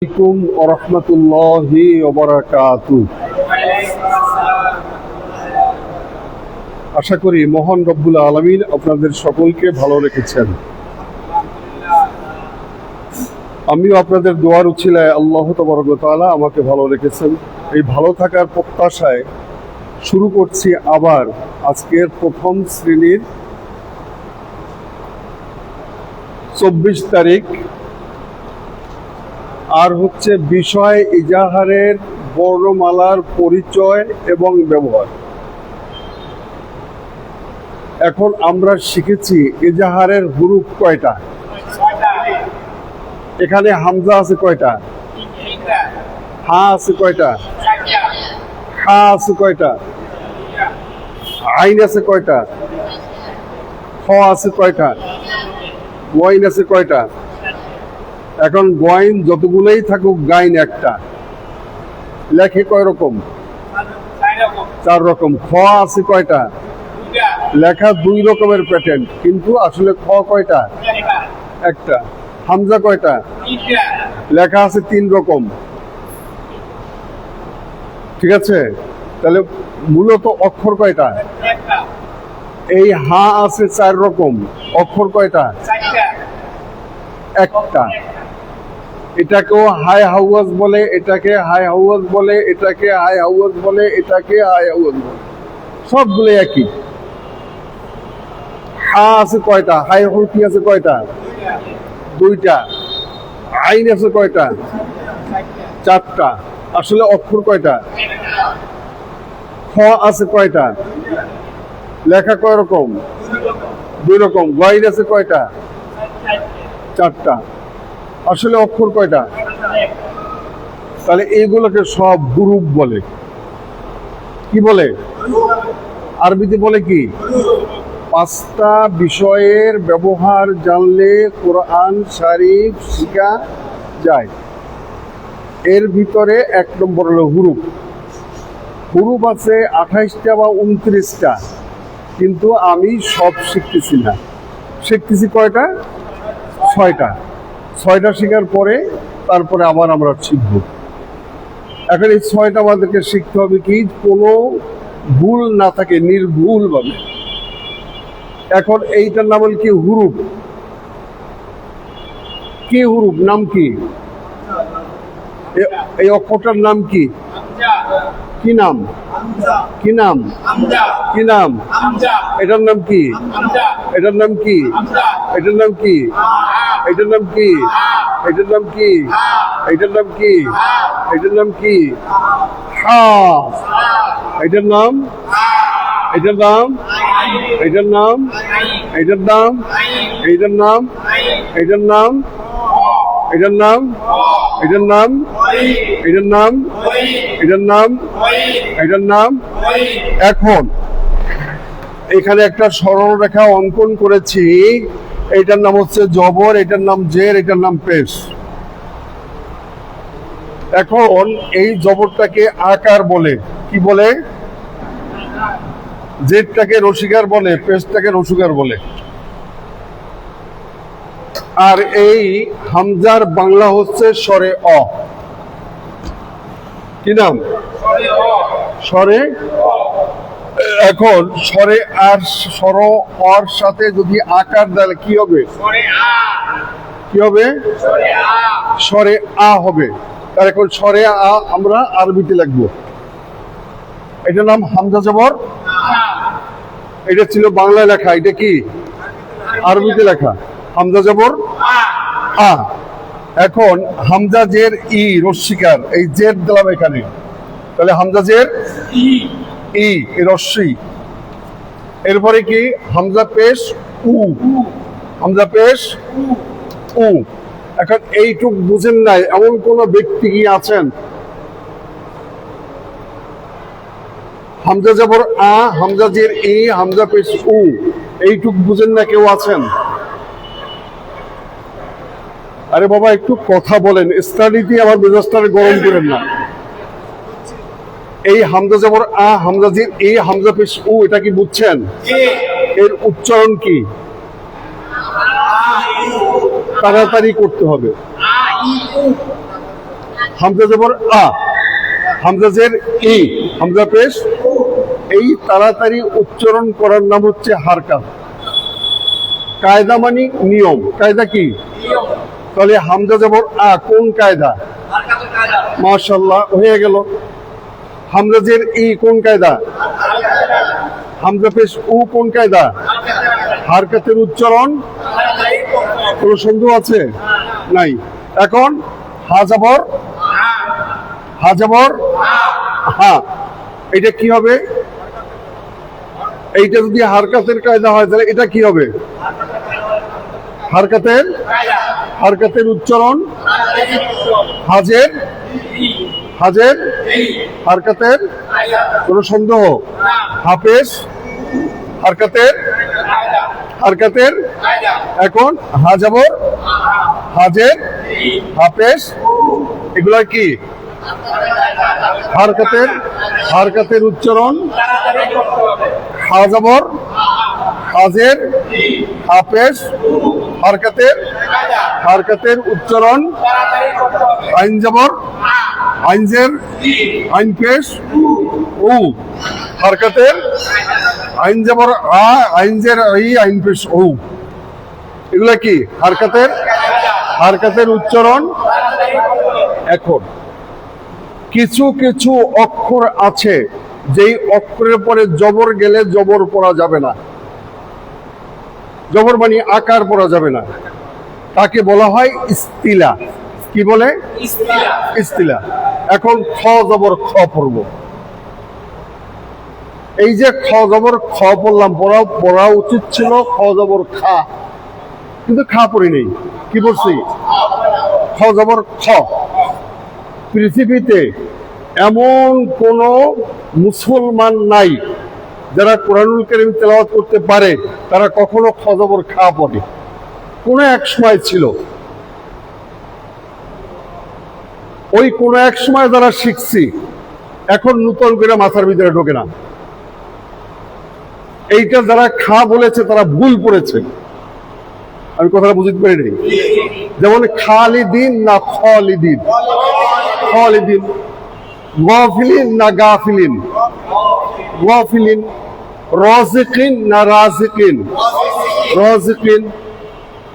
আলাইকুম ওয়া রাহমাতুল্লাহি ওয়া বারাকাতুহু। আশা করি মহান রব্বুল আলামিন আপনাদের সকলকে ভালো রেখেছেন। আমিও আপনাদের দোয়ার উছিলায় আল্লাহ তাবারক ওয়া তাআলা আমাকে ভালো রেখেছেন। এই ভালো থাকার প্রত্যাশায় শুরু করছি আবার আজকের প্রথম শ্রেণীর 24 তারিখ। আর হচ্ছে বিষয় ইজাহারের বর্ণমালার পরিচয় এবং ব্যবহার। এখন আমরা শিখেছি ইজাহারের হুরুফ কয়টা। এখানে হামজা আছে কয়টা, হা আছে কয়টা, হা আছে কয়টা, আইন আছে কয়টা, খ আছে কয়টা, ওয়াইন আছে কয়টা। এখন গয়ন যতগুলোই থাকুক গাইন একটা, লেখে কয় রকম, 4 রকম। খ আছে কয়টা, লেখা 2 রকমের প্যাটার্ন, কিন্তু আসলে খ কয়টা, একটা। হামজা কয়টা, লেখা আছে 3 রকম। ঠিক আছে, তাহলে মূলত অক্ষর কয়টা, এই হা আছে 4 রকম, অক্ষর কয়টা, একটা। এটাকেও হাই হাওয়াজ বলে, এটাকে হাই হাওয়াজ বলে, এটাকে হাই হাওয়াজ বলে, এটাকে হাই হাওয়াজ বলে, সবগুলো একই। হা আছে কয়টা, হাই হরফি আছে কয়টা, 2টা। আইন আছে কয়টা, 4টা। আসলে অক্ষর কয়টা, খ আছে কয়টা, লেখা কয় রকম, 2 রকম। গয়ন আছে কয়টা, 4টা। আসলে অক্ষর কয়টা। তাহলে এইগুলোকে সব হুরুফ বলে। কি বলে, আরবিতে বলে কি। 5টা বিষয়ের ব্যবহার জানলে কোরআন শরীফ শিখা যায়। এর ভিতরে 1 নম্বর হলো হুরুফ। হুরুফ আছে 28টা বা 29টা, কিন্তু আমি সব শিখতেছি না। শিখতেছি কয়টা, 6টা। 6টা শেখার পরে তারপরে আবার আমরা শিখব। এখন এই 6টা আমাদেরকে শিখতে হবে কি, কোনো ভুল না থাকে, নির্ভুল ভাবে। এখন এইটার নাম হল কি, হুরুফ। কি হুরুফ, নাম কি, এই অক্ষরটার নাম কি, কি নাম, কি নাম, কি নাম, এটার নাম কি, এটার নাম কি, এটার নাম কি, এটার নাম কি, এটার নাম কি, এটার নাম কি, এটার নাম কি, হা। এটার নাম, এটার নাম, এটার নাম, এটার নাম, এটার নাম, এটার নাম, এটার নাম, এটার নাম, এটার নাম, এটার নাম, এটার নাম। এখন এখানে একটা সরল রেখা অঙ্কন করেছি। এটার নাম হচ্ছে জবর, এটার নাম জের, এটার নাম পেশ। এখন এই জবরটাকে আকার বলে। কি বলে, জেরটাকে রসিকার বলে, পেশটাকে রসুকার বলে। আর এই হামজার বাংলা হচ্ছে সরে অ। কি নাম, সরে। এখন সরে আর সর অর সাথে যদি আকার দেয় কি হবে, কি হবে, সরে আ হবে। আর এখন সরে আ আমরা আরবিতে লিখবো। এটার নাম হামজা জবর। এটা ছিল বাংলায় লেখা, এটা কি আরবিতে লেখা, হামজা জবর আ। এখন হামজা জের ই রস্বীকার, এই জের দিলাম এখানে, তাহলে হামজা জের ই রস্বী। এরপরে কি, হামজা পেশ উ, হামজা পেশ উ। এখন এইটুক বুঝেন নাই এমন কোন ব্যক্তি কি আছেন, হামজা জবর আ, হামজা জের ই, হামজা পেশ উ, এইটুক বুঝেন না কেউ আছেন? আরে বাবা একটু কথা বলেন, স্টাডিতে আমার মেজাজটারে গরম করেন না। এই হামজা জবর আ, হামজা জের ই, হামজা পেশ উ, এটা কি বুঝছেন? এর উচ্চারণ কি, তাড়াতাড়ি করতে হবে। হামজা জবর আ, হামজা জের ই, হামজা পেশ। এই তাড়াতাড়ি উচ্চারণ করার নাম হচ্ছে হারকাত। কায়দা মানে নিয়ম। কায়দা কি? তাহলে হামজা জবর আ কোন কায়দা? মাশাআল্লাহ, হয়ে গেল। হামজা জের ই কোন কায়দা? হামজা পেশ উ কোন কায়দা? হারকাতের উচ্চারণ। কোনো সন্দেহ আছে? নাই। এখন হা জবর, হা জবর হ্যাঁ, এটা কি হবে? এইটা যদি হারকাতের কায়দা হয় তাহলে এটা কি হবে? হারকাতের, হারকাতের উচ্চারণ। হাজের, হাজের হারকাতের। কোনো সন্দেহ? হাফেজ হারকাতের, হারকাতের। এখন হা জবর, হাজের, হাফেজ, এগুলা কি? হারকাতের, হারকাতের উচ্চারণ। হা জবর, হাজের, হাফেজ, হারকাতের, হারকাতের উচ্চারণ। আইন জবর, আইনজের, আইন পেশ উ, হারকাতের। আইন জবর আ, আইনজের ই, আইন পেশ উ, এগুলা কি? হারকাতের, হারকাতের উচ্চারণ। এখন কিছু কিছু অক্ষর আছে যেই অক্ষরের পরে জবর গেলে জবর পড়া যাবে না। জবর মানে আকার পড়া যাবে না, তাকে বলা হয় ইস্তিলা। কি বলে? ইস্তিলা। এখন খ জবর খ পড়ব। এই যে খ জবর খ পড়লাম, পড়া উচিত ছিল খ জবর খা, কিন্তু খা পড়ি নেই। কি পড়ছি? খ জবর খ। পৃথিবীতে এমন কোন মুসলমান নাই যারা কোরআনুল কারীম তেলাওয়াত করতে পারে তারা কখনো খ জবর খা পড়ে। কোনো এক সময় ছিল, ওই কোনো এক সময় যারা শিখছি এখন নতুন করে মাথার ভিতরে ঢোকে না। এইটা যারা খা বলেছে তারা ভুল পড়েছে। আমি কথাটা বুঝতে পারি নাই। যেমন খালিদিন না খালিদিন, খালিদিন। গাফিলিন না গাফিলিন, গাফিলিন। রাজিকিন না রাজিকিন, রাজিকিন।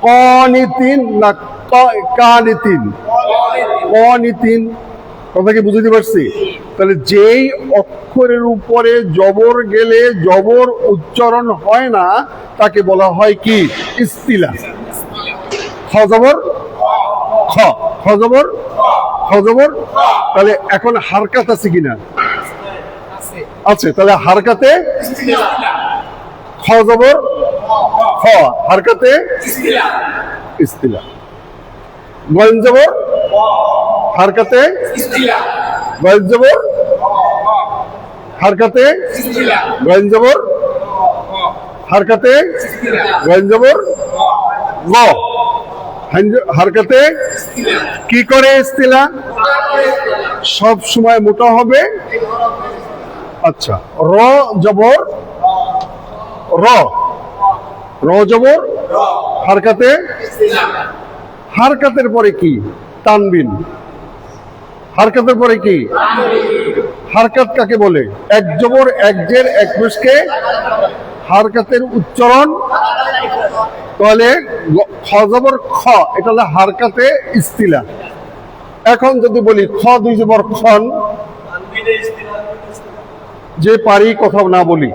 কানিতিন না কানিতিন, কানিতিন। কথা কি বুঝতে পারছি? তাহলে যেই অক্ষরের উপরে জবর গেলে জবর উচ্চারণ হয় না তাকে বলা হয় কি? ইস্তিলা। খ জবর খ, খ জবর খ জবর। তাহলে এখন হারকাত আছে কিনা? আছে। তাহলে হারকাতে খ জবর খ, হারকাতে ইস্তিলা। গয়েন জবর হারকাতে গয়েন জবর, হারকাতে গয়েন জবর, হারকাতে গয়েন জবর গ, হারকাতে কি করে? ইস্তিলা। সব সময় মোটা হবে। আচ্ছা, র জবর র, র জবর হারকাতে। হারকাতের পরে কি? তানবিন। হারকাতের পরে কি? হারকাত কাকে বলে? এক জবর এক জের এক পেশকে হারকাতের উচ্চারণ। তাহলে খ জবর খ, এটা হলো হারকাতে ইস্তিলা। এখন যদি বলি খ দুই জবর খন, যে পারি কথা না বলি।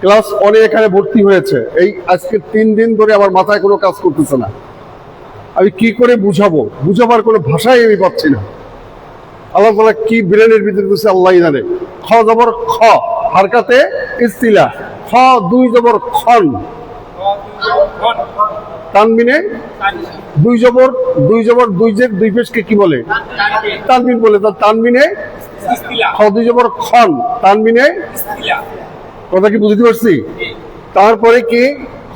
ক্লাস অনে এখানে ভর্তি হয়েছে, এই আজকে 3 দিন ধরে আমার মাথায় কোনো কাজ করতেছে না। আমি কি করে বুঝাবো? বুঝাবার কোনো ভাষাই আমি পাচ্ছি না। আল্লাহ তাআলা কি ব্রেনের ভিতরে দিচ্ছে আল্লাহই জানে। খ জবর খ, হারকাতে ইস্তিলা। খ দুই জবর খন, তানবিনে দুই জবর দুই জের দুই পেশকে কি বলে? তানবিন বলে। তার তানবিনে খ দুই জবর খন, তানবিনে। কথা কি বুঝতে পারছি? তারপরে কি?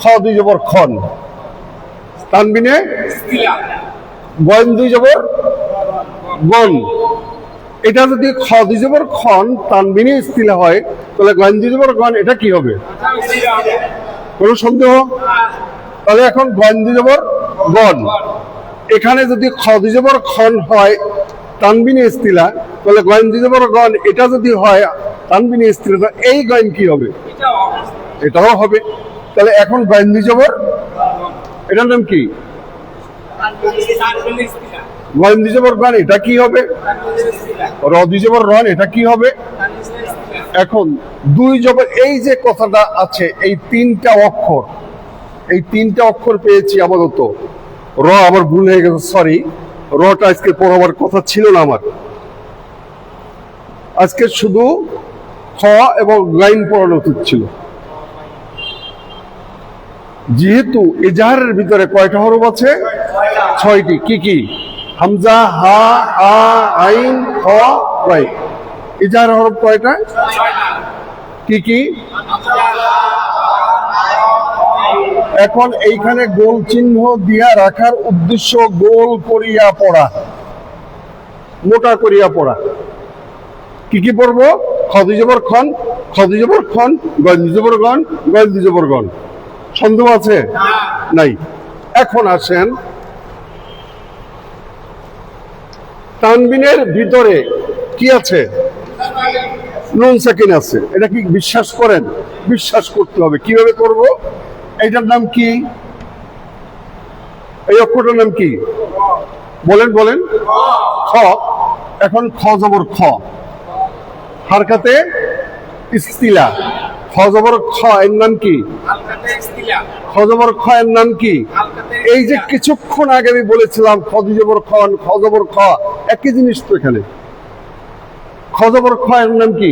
খ দুই জবর খন, তানবিনে গন দুই জবর গন। এটা যদি খ দুই জবর খন তানবিনে ইস্তিলা হয় তাহলে গন দুই জবর গন, এটা কি হবে? কোনো সন্দেহ? তাহলে এখন গন দুই জবর গন। এখানে যদি খ দুই জবর খন হয় তানবিনে ইস্তিলা, তাহলে গয়েন দিজবর গন এটা যদি হয় তানবিনে ইস্তিলা, এই গয়েন কি হবে? এটাও হবে। তাহলে এখন গয়েন দিজবর এটার নাম কি? গয়েন দিজবর গন এটা কি হবে? র দিজবর রন এটা কি হবে? এখন দুই জবর, এই যে কথাটা আছে, এই তিনটা অক্ষর পেয়েছি আপাতত। র আমার ভুল হয়ে গেছে, সরি, রটা আজকে পড়াবার কথা ছিল না আমার। আজকে শুধু খ এবং লাইন পড়ানো উচিত ছিল। যেহেতু এজাহারের ভিতরে কয়টা হরফ আছে? 6টি। কি কি? হামজা, হা, আ, আইন, খ, ওয়াই। এজাহার হরফ কয়টা? কি কি? এখন এইখানে গোল চিহ্ন দিয়া রাখার উদ্দেশ্য গোল করিয়া পড়া, মোটা করিয়া পড়া। কি কি পড়বো? খদিজবর খন, খদিজবর খন, গঞ্জবর গন, গঞ্জবর গন। সন্দেহ আছে? নাই। এখন আসেন, তানবিনের ভিতরে কি আছে? নুন সাকিন আছে। এটা কি বিশ্বাস করেন? বিশ্বাস করতে হবে। কিভাবে করব? এইটার নাম কি? এই অক্ষরটার নাম কি? বলেন বলেন। খ। এখন খ জবর খ, হারকাতে ইস্তিলা। খ জবর খ এর নাম কি? খ জবর খ এর নাম কি? এই যে কিছুক্ষণ আগে আমি বলেছিলাম খ জবর খন, খ জবর খ, একই জিনিস তো এখানে। খ জবর খ এর নাম কি?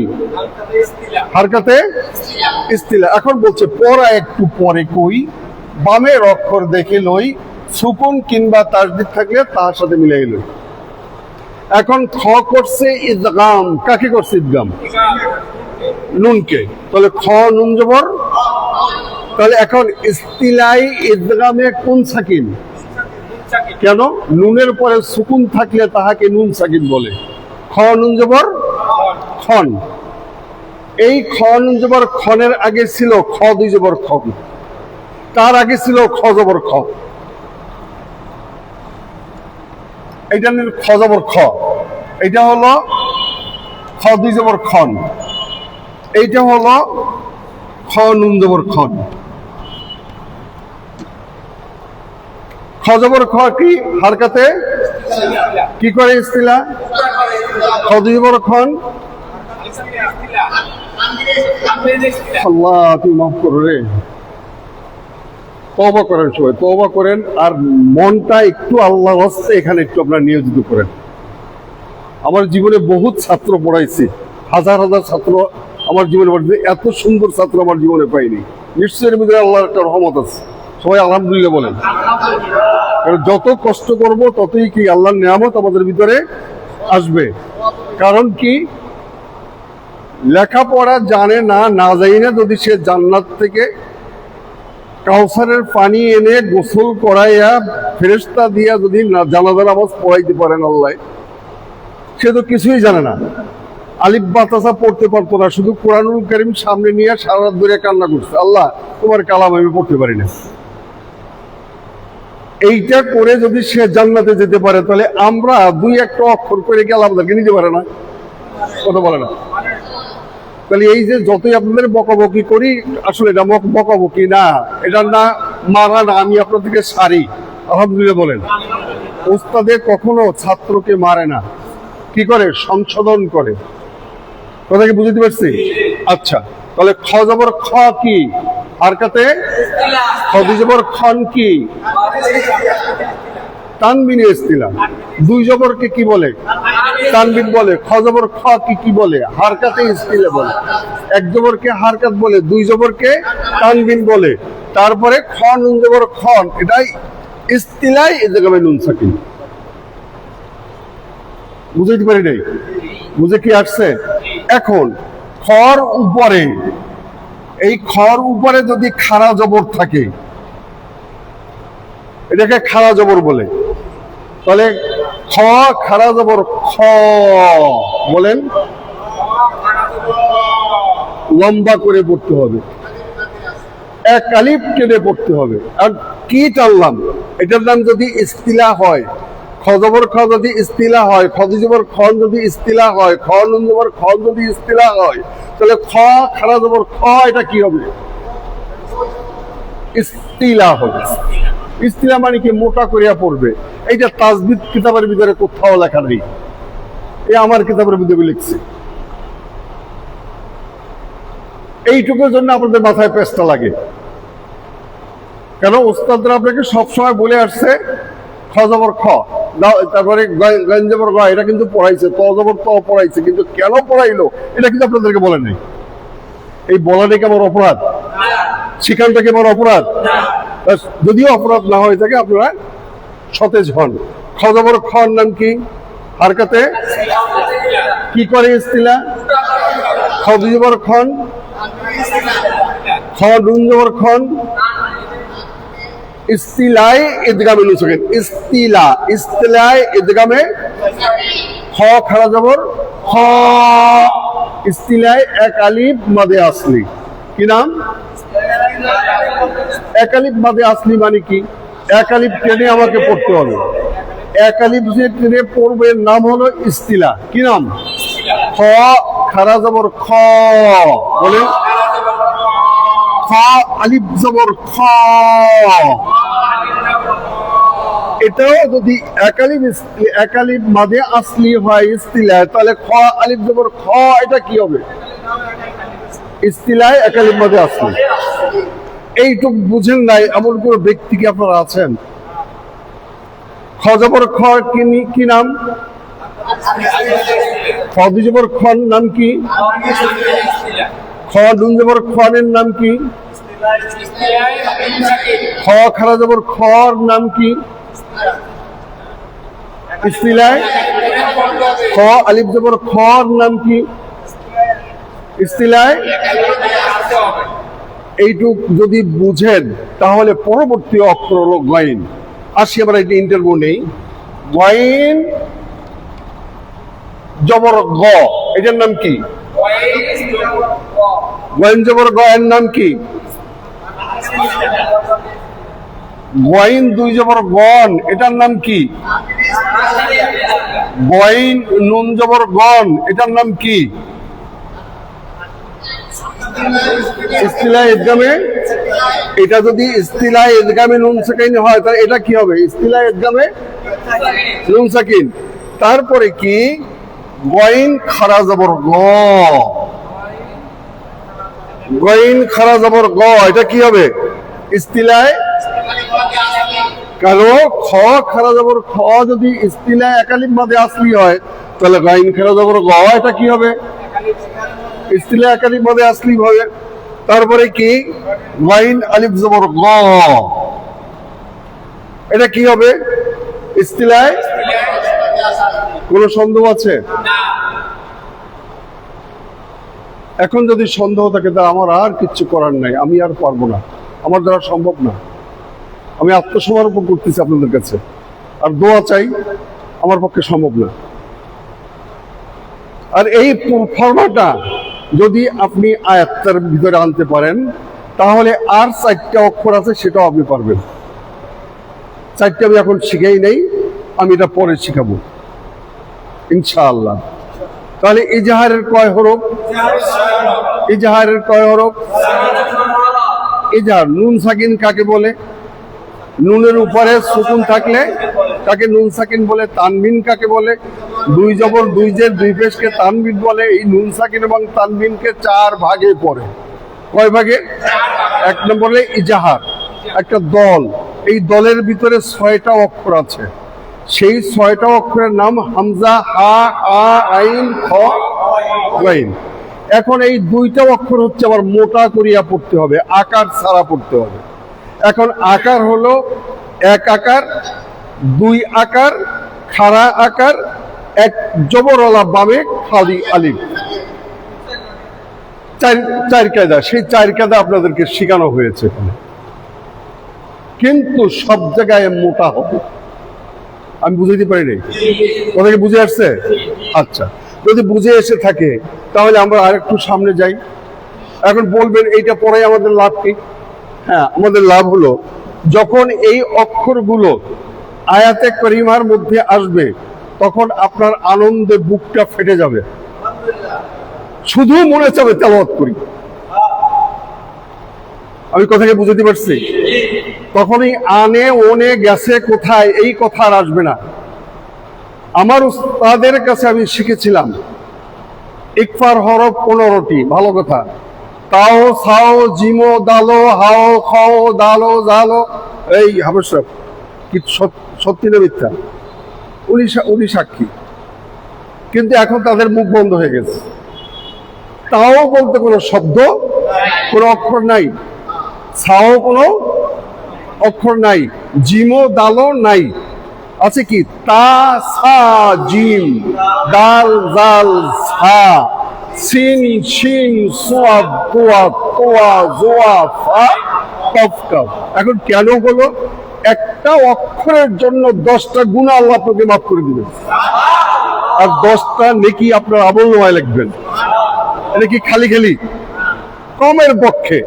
হারকাতে ইস্তিলা। এখন বলছে পড়া একটু পরে কই, বামের অক্ষর দেখে লই, সুকুন কিংবা তাসদিদ থাকলে তার সাথে মিলাই লই। এখন খ করছে ইদগাম। কাকে করছে ইদগাম? নুনকে। তাহলে খ নুন জবর। তাহলে এখন ইস্তিলাই ইদগামে কোন সাকিন? কেন? নুনের পরে সুকুন থাকলে তাহাকে নুন সাকিন বলে। খ নুন জবর খন। এই খ নুন জবর খনের আগে ছিল খ দুই জবর খ, তার আগে ছিল খ জবর খ। এইটা খ জবর খ, এইটা হলো খ দুই জবর খন, এইটা হলো খ নুন জবর খন। খ জবর খ কি? হারকাতে কি করে ইস্তিলা? খ দুই জবর খন। আল্লাহ তুমি মাফ করো রে। তওবা করেন সবাই, তওবা করেন। আর মনটা একটু আল্লাহর হস্তে এখানে একটু আপনারা নিয়োজিত করেন। আমার জীবনে বহুত ছাত্র পড়াইছি, হাজার হাজার ছাত্র আমার জীবনে পড়েছে। এত সুন্দর ছাত্র আমার জীবনে পাইনি। নিশ্চয়ের ভিতরে আল্লাহর একটা রহমত আছে। সবাই আলহামদুলিল্লাহ বলেন। কারণ যত কষ্ট করব ততই কি আল্লাহর নিয়ামত আমাদের ভিতরে আসবে। কারণ কি? লেখাপড়া জানে না, না জানি না, যদি সে জান্নাত থেকে কাউসারের পানি এনে গোসল করাইয়া ফেরেশতা দিয়া যদি জানাজা নামাজ পড়াইতে পারেন আল্লাহ, সে তো কিছুই জানে না। আলিফ বা তাসা পড়তে পারতো না, শুধু কোরআনুল কারীম সামনে নিয়ে সারা রাত ধরে কান্না করছে, আল্লাহ তোমার কালাম আমি পড়তে পারি না। এইটা করে যদি সে জান্নাতে যেতে পারে, তাহলে আমরা দুই একটা অক্ষর করে গেলে আমাদেরকে নিতে পারে না, কথা বলে না। তাহলে এই যে যতই আপনাদের বকাবকি করি, আসলে এটা বকাবকি না, এটা না মারা না, আমি আপনাদেরকে সারি। আলহামদুলিল্লাহ বলেন। ওস্তাদে কখনো ছাত্রকে মারে না, কি করে? সংশোধন করে। কথা কি বুঝতে পারছি? আচ্ছা, তাহলে খ জবর খ কি? হারকাতে খ জবর খন কি? তানবিনে ইস্তিলা। দুই জবরকে কি বলে? তানবিন বলে। খ জবর খ কি বলে? হারকাতে ইস্তিলা বলে। এক জবরকে হারকাত বলে, দুই জবরকে তানবিন বলে। তারপরে খ নুন জবর খন, এটাই ইস্তিলাই, এই জায়গায় নুন সাকিন। বুঝতে পারি নাই? বুঝে কি আসছে? এখন খর উপরে, এই খর উপরে যদি খাড়া জবর থাকে, এটাকে খাড়া জবর বলে। তাহলে খ খাড়া জবর খ বলেন, লম্বা করে পড়তে হবে, এক আলিফ কেটে পড়তে হবে। আর কি টানলাম? এটার নাম যদি ইস্তিলা হয়, খ জবর খ যদি ইস্তিলা হয়, খ জবর খন যদি ইস্তিলা হয়, খ নুন জবর খন যদি ইস্তিলা হয়, তাহলে খ খারা জবর খ এটা কি হবে? ইস্তিলা হবে। ইস্তিলা মানে কি? মোটা করিয়া পড়বে। এইটা তাজবিদ কিতাবের ভিতরে কোথাও লেখা নেই, এ আমার কিতাবের ভিতরে লিখছি। এইটুকুর জন্য আপনাদের মাথায় পেস্টটা লাগে, কেন ওস্তাদরা আপনাকে সবসময় বলে আসছে খ জবর খ, তারপরে গন জবর গ, এটা কিন্তু পড়াইছে, ত জবর ত পড়াইছে, কিন্তু কেন পড়াইলো এটা কিন্তু আপনাদেরকে বলেন নাই। এই বলাটা কি আমার অপরাধ? শিখানটা কি আমার অপরাধ? যদিও অপরাধ না হয়ে থাকে আপনারা সতেজ হন। খ জবর খন নাম কি? হারকাতে কি করে? ইস্তিলা। খ জবর খন, খ নুন জবর খন, ইস্তিলায় ইদগামে নুন সাকিন। ইস্তিলা, ইস্তিলায় ইদগামে খ খারা জবর খ, ইস্তিলায় এক আলিফ মাদে আসলি। কি নাম? এক আলিফ মাদে আসলি মানে কি? এক আলিফ টেনে আমাকে পড়তে হবে। এক আলিফ যে টেনে পড়বে নাম হলো ইস্তিলা। কি নাম? খ খারা জবর খ, বলে খ আলিফ জবর খ। এটাও যদি এক আলিফ মাদে আসলি হয় ইস্তিলা, তাহলে খ আলিফ জবর খ এটা কি হবে? ইস্তিলায় এক আলিফ মাদে আসলি। এইটুক বুঝেন নাই এমন কোন ব্যক্তি কি আপনারা আছেন? খ জবর খ কি নাম? খ জবর খন নাম কি? খ নুন জবর খনের নাম কি? খ খারা জবর খর নাম কি? ইস্তিলায়। খ আলিফ জবর খর নাম কি? ইস্তিলায়। এইটুক যদি বুঝেন তাহলে পরবর্তী অক্ষর হলো গয়েন। আসি আমরা একটা ইন্টারভিউ নেই। গয়েন জবর গ, এটার নাম কি? গয়েন জবর গ এর নাম কি? গয়েন দুই জবর গন, এটার নাম কি? গয়েন নুন জবর গন, এটার নাম কি? ইস্তিলায় ইদগামে। এটা যদি ইস্তিলায় ইদগামে নুন সাকিন হয় তাহলে এটা কি হবে? ইস্তিলায় ইদগামে নুন সাকিন। তারপরে কি? গয়েন খারা জবর গ, গয়েন খারা জবর গ, এটা কি হবে? ইস্তিলায়। কারণ খ খারা জবর খ যদি ইস্তিলায় এক আলিফ মাদে আসলি হয় তাহলে গয়েন খারা জবর গ এটা কি হবে? ইস্তিলায় এক আলিফ মাদে আসলি হবে। তারপরে কি? গয়েন আলিফ জবর গ, এটা কি হবে? ইস্তিলায়। কোন সন্দেহ আছে? এখন যদি সন্দেহ থাকে তা আমার আর কিচ্ছু করার নাই, আমি আর পারবো না, আমার দ্বারা সম্ভব না। আমি আত্মসমর্পণ করতেছি আপনাদের কাছে, আর দোয়া চাই, আমার পক্ষে সম্ভব না। আর এই ফরমাটা যদি আপনি আয়াতের ভিতরে আনতে পারেন তাহলে আর 4টা অক্ষর আছে সেটাও আপনি পারবেন। 4টা আমি এখন শিখেই নেই, আমি এটা পরে শিখাবো ইনশাআল্লাহ। তাহলে ইজহারের কয় হরফ? ইজহারের কয় হরফ? ইজহার। নুন সাকিন কাকে বলে? নুনের উপরে সুকুন থাকলে তাকে নুন সাকিন বলে। তানবিন কাকে বলে? দুই জবর দুই জের দুই পেশকে তানবিন বলে। এই নুন সাকিন এবং তানবিনকে 4 ভাগে পড়ে। কয় ভাগে? 1 নম্বরে ইজহার, একটা দল। এই দলের ভিতরে 6টা অক্ষর আছে। সেই 6টা অক্ষরের নাম হামজা, হা, আ, আইন, খ, গাইন। এখন এই 2টা অক্ষর হচ্ছে আবার মোটা করিয়া পড়তে হবে, আকার ছাড়া পড়তে হবে। এখন আকার হলো 1 আকার, 2 আকার, খাড়া আকার, 1 জবরওয়ালা বামে খালি আলিফ। 4 কায়দা। সেই 4 কায়দা আপনাদেরকে শেখানো হয়েছে। কিন্তু সব জায়গায় মোটা হবে। আমি বুঝাইতে পারি নাই, ওদেরকে বুঝে আসছে? আচ্ছা, যদি বুঝে এসে থাকে তাহলে আমরা আরেকটু সামনে যাই। এখন বলবেন এইটা পরে আমাদের লাভ কি? হ্যাঁ, আমাদের লাভ হলো যখন এই অক্ষরগুলো আয়াতে করিমার মধ্যে আসবে, তখন আপনার আনন্দে বুকটা ফেটে যাবে, শুধু মনে চাবে তেলাওয়াত করি। আমি কথাকে বুঝাতে পারছি? তখনই আনে ওনে গেছে কোথায় এই কথা আর আসবে না। আমার উস্তাদের কাছে আমি শিখেছিলাম ইকফার হরফ 15টি, ভালো কথা। তাও সাও জিমো দালো হাও খাও দালো জালো, এই হাবসব কি সত্যি না মিথ্যা? উনি সাক্ষী। কিন্তু এখন তাদের মুখ বন্ধ হয়ে গেছে, তাও বলতে কোনো শব্দ, কোনো অক্ষর নাই, সাও কোনো অক্ষর নাই, জিমো দালো নাই, আছে কি তা সা জিম দাল জাল সা সিন শিন সোয়াদ তোয়া তোয়া জোয়া ফা কফ কফ। এখন কেন হলো? একটা অক্ষরের জন্য 10টা গুনাহ আল্লাহ আপনাকে মাফ করে দিবেন, আর 10টা নেকি আপনার আমলনামায় লিখবেন। এটা কি খালি খালি? কমের পক্ষে।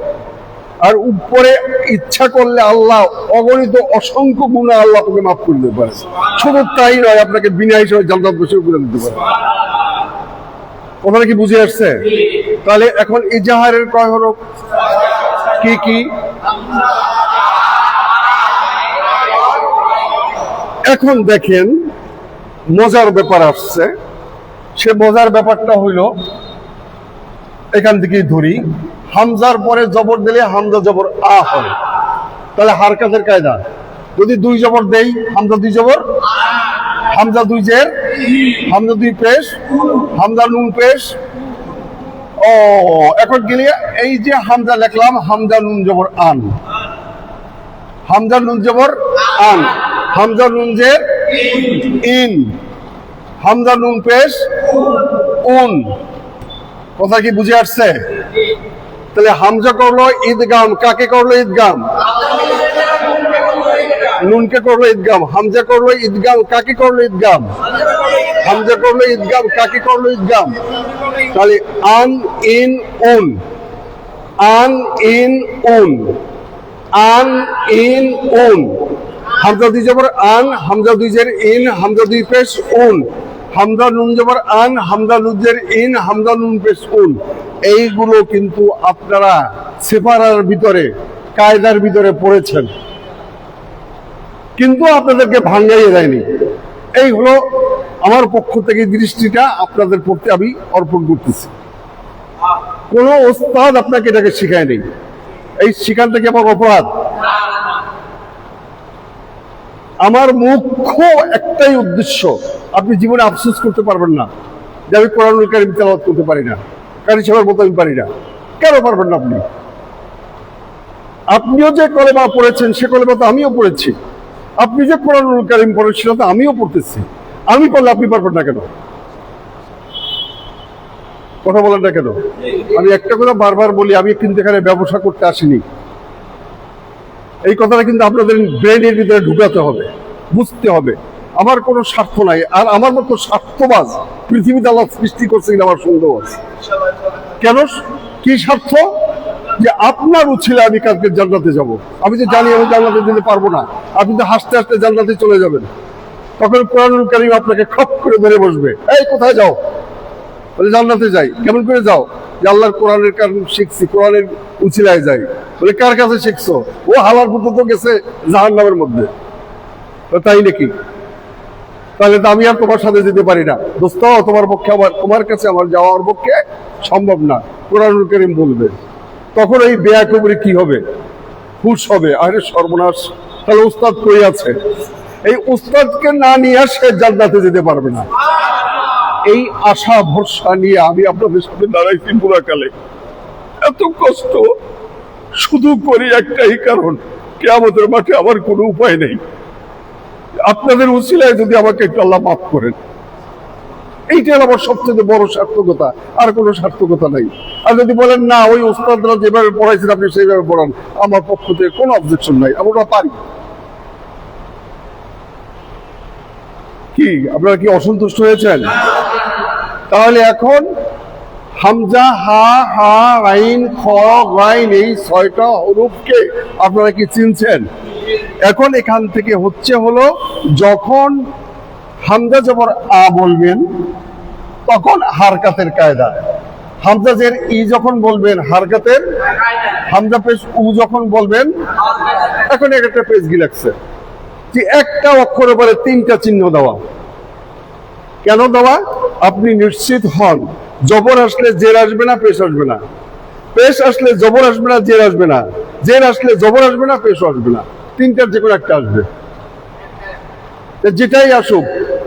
আর উপরে ইচ্ছা করলে আল্লাহ অগণিত অসংখ্য গুনাহ আল্লাহ আপনাকে মাফ করে দিতে পারে। শুধু তাই নয়, আপনাকে বিনা হিসেবে জান্নাত বসে করে দিতে পারে। কথাটা কি বুঝে আসছে? তাহলে এখন ইজাহারের কয় হরফ? কি কি? এখন দেখেন মজার ব্যাপার আসছে। সে মজার ব্যাপারটা হইল, এখান থেকেই ধরি, হামজার পরে জবর দিলে হামজা জবর আ হয়, তাহলে হারকাতের কায়দা যদি 2 জবর দেই, হামজা 2 জবর, হামজা 2 জের, হামজা 2 পেশ, হামজা নুন পেশ। ও এখন গেলে এই যে হামজা লিখলাম, হামজা নুন জবর আন, হামজা নুন জবর আন, হামজা নুন জের ইন, হামজা নুন পেশ উন। কথা কি বুঝে আসছে? তাহলে হামজা করলো ঈদগাম, কাকে করলো ঈদগাম? নুনকে করলো ঈদগাম। হামজা করলো ঈদগাম, কাকে করলো ঈদগাম? হামজা করলো ঈদগাম, কাকে করলো ঈদগাম? তাহলে আন ইন উন, আন ইন উন, আন ইন উন, হামজা 2 জবর আন, হামজা 2 জের ইন, হামজা 2 পেশ উন, হামজা নুন জবর আন, হামজা নুন জের ইন, হামজা নুন পেশ উন। এইগুলো কিন্তু আপনারা সেপারার ভিতরে, কায়দার ভিতরে পড়েছেন, কিন্তু আপনাদেরকে ভাঙাইয়ে দেয়নি। এই হলো আমার পক্ষ থেকে দৃষ্টিটা আপনাদের পড়তে আমি অর্পণ করতেছি। কোন ওস্তাদ আপনাকে এটাকে শিখায় নেই। এই শিখানটা কি আমার অপরাধ? আমার মুখ্য একটাই উদ্দেশ্য, আপনি জীবনে আফসোস করতে পারবেন না যে আমি কোরআনুল কারীম তেলাওয়াত করতে পারি না, কারি সাহেবের মতো আমি পারি না। কেন পারবেন না? আপনিও যে কলেমা পড়েছেন সে কলেমা তো আমিও পড়েছি। আপনি যে কোরআনুল কারীম পড়েন সেটা তো আমিও পড়তেছি। আমি পড়লে আপনি পারবেন না কেন? কথা বলেন না কেন? আমি একটা কথা বারবার বলি, আমি কিন্তু এখানে ব্যবসা করতে আসিনি। এই কথাটা কিন্তু আপনাদের ব্রেনের ভিতরে ঢুকাতে হবে, বুঝতে হবে। আমার কোনো স্বার্থ নাই, আর আমার মতো স্বার্থবাজ পৃথিবীতে আল্লাহ সৃষ্টি করছে কিনা আমার সন্দেহ আছে। কেন? কি স্বার্থ? যে আপনার উছিলে আমি কালকে জান্নাতে যাব। আমি তো জানি আমি জান্নাতে যেতে পারবো না, আপনি তো হাসতে হাসতে জান্নাতে চলে যাবেন। তখন কোরআনুল কারীম আপনাকে খপ করে ধরে বসবে, এই কোথায় যাও? বলে জান্নাতে যাই। কেমন করে যাও? যে আল্লাহর কোরআনের কারণ শিখছি, কোরআনের উছিলায় যাই। বলে কার কাছে শিখছো? ও হালার মতো তো গেছে জাহান্নামের মধ্যে। তাই নাকি? তাহলে তো আমি আর তোমার সাথে যেতে পারি না। দোস্ত, তোমার পক্ষে আমার, তোমার কাছে আমার যাওয়ার পক্ষে সম্ভব না, কোরআনুল কারীম বলবে। তখন এই বেয়াকবরি কি হবে? হুশ হবে, আরে সর্বনাশ, তাহলে উস্তাদ কই আছে? এই উস্তাদকে না নিয়ে সে জান্নাতে যেতে পারবে না। এই আশা ভরসা নিয়ে আমি আপনাদের সাথে দাঁড়াইছি পুরাকালে। এত কষ্ট শুধু করি একটাই কারণ, কিয়ামতের মাঠে আমার কোনো উপায় নেই। আপনাদের উসিলায় যদি আমাকে একটু আল্লাহ মাফ করেন, এইটা আমার সবচেয়ে বড় সার্থকতা, আর কোনো সার্থকতা নাই। আর যদি বলেন না ওই উস্তাদরা যেভাবে পড়াইছেন আপনি সেইভাবে পড়ান, আমার পক্ষ থেকে কোনো অবজেকশন নাই, আমরা পারি। কি আপনারা কি অসন্তুষ্ট হয়েছেন? তাহলে এখন হামজা, হা, হা, আইন, খ, গাইন, এই 6টা হরফকে আপনারা কি চিনছেন? এখন এখান থেকে হচ্ছে হলো যখন হামজা জবর আ বলবেন তখন হারকাতের কায়দা, হামজা জের ই যখন বলবেন হারকাতের, হামজা পেশ উ যখন বলবেন, এখন একটা পেজগি লাগছে যে একটা অক্ষরের পরে তিনটা চিহ্ন দেওয়া। কেন দেওয়া? আপনি নিশ্চিত হন জবর আসলে জের আসবে না, পেশ আসবে না, পেশ আসলে জবর আসবে না, জের আসবে না, জের আসলে জবর আসবে না, পেশ আসবে না, তিনটার যে কোনো একটা আসবে। যেটাই আসুক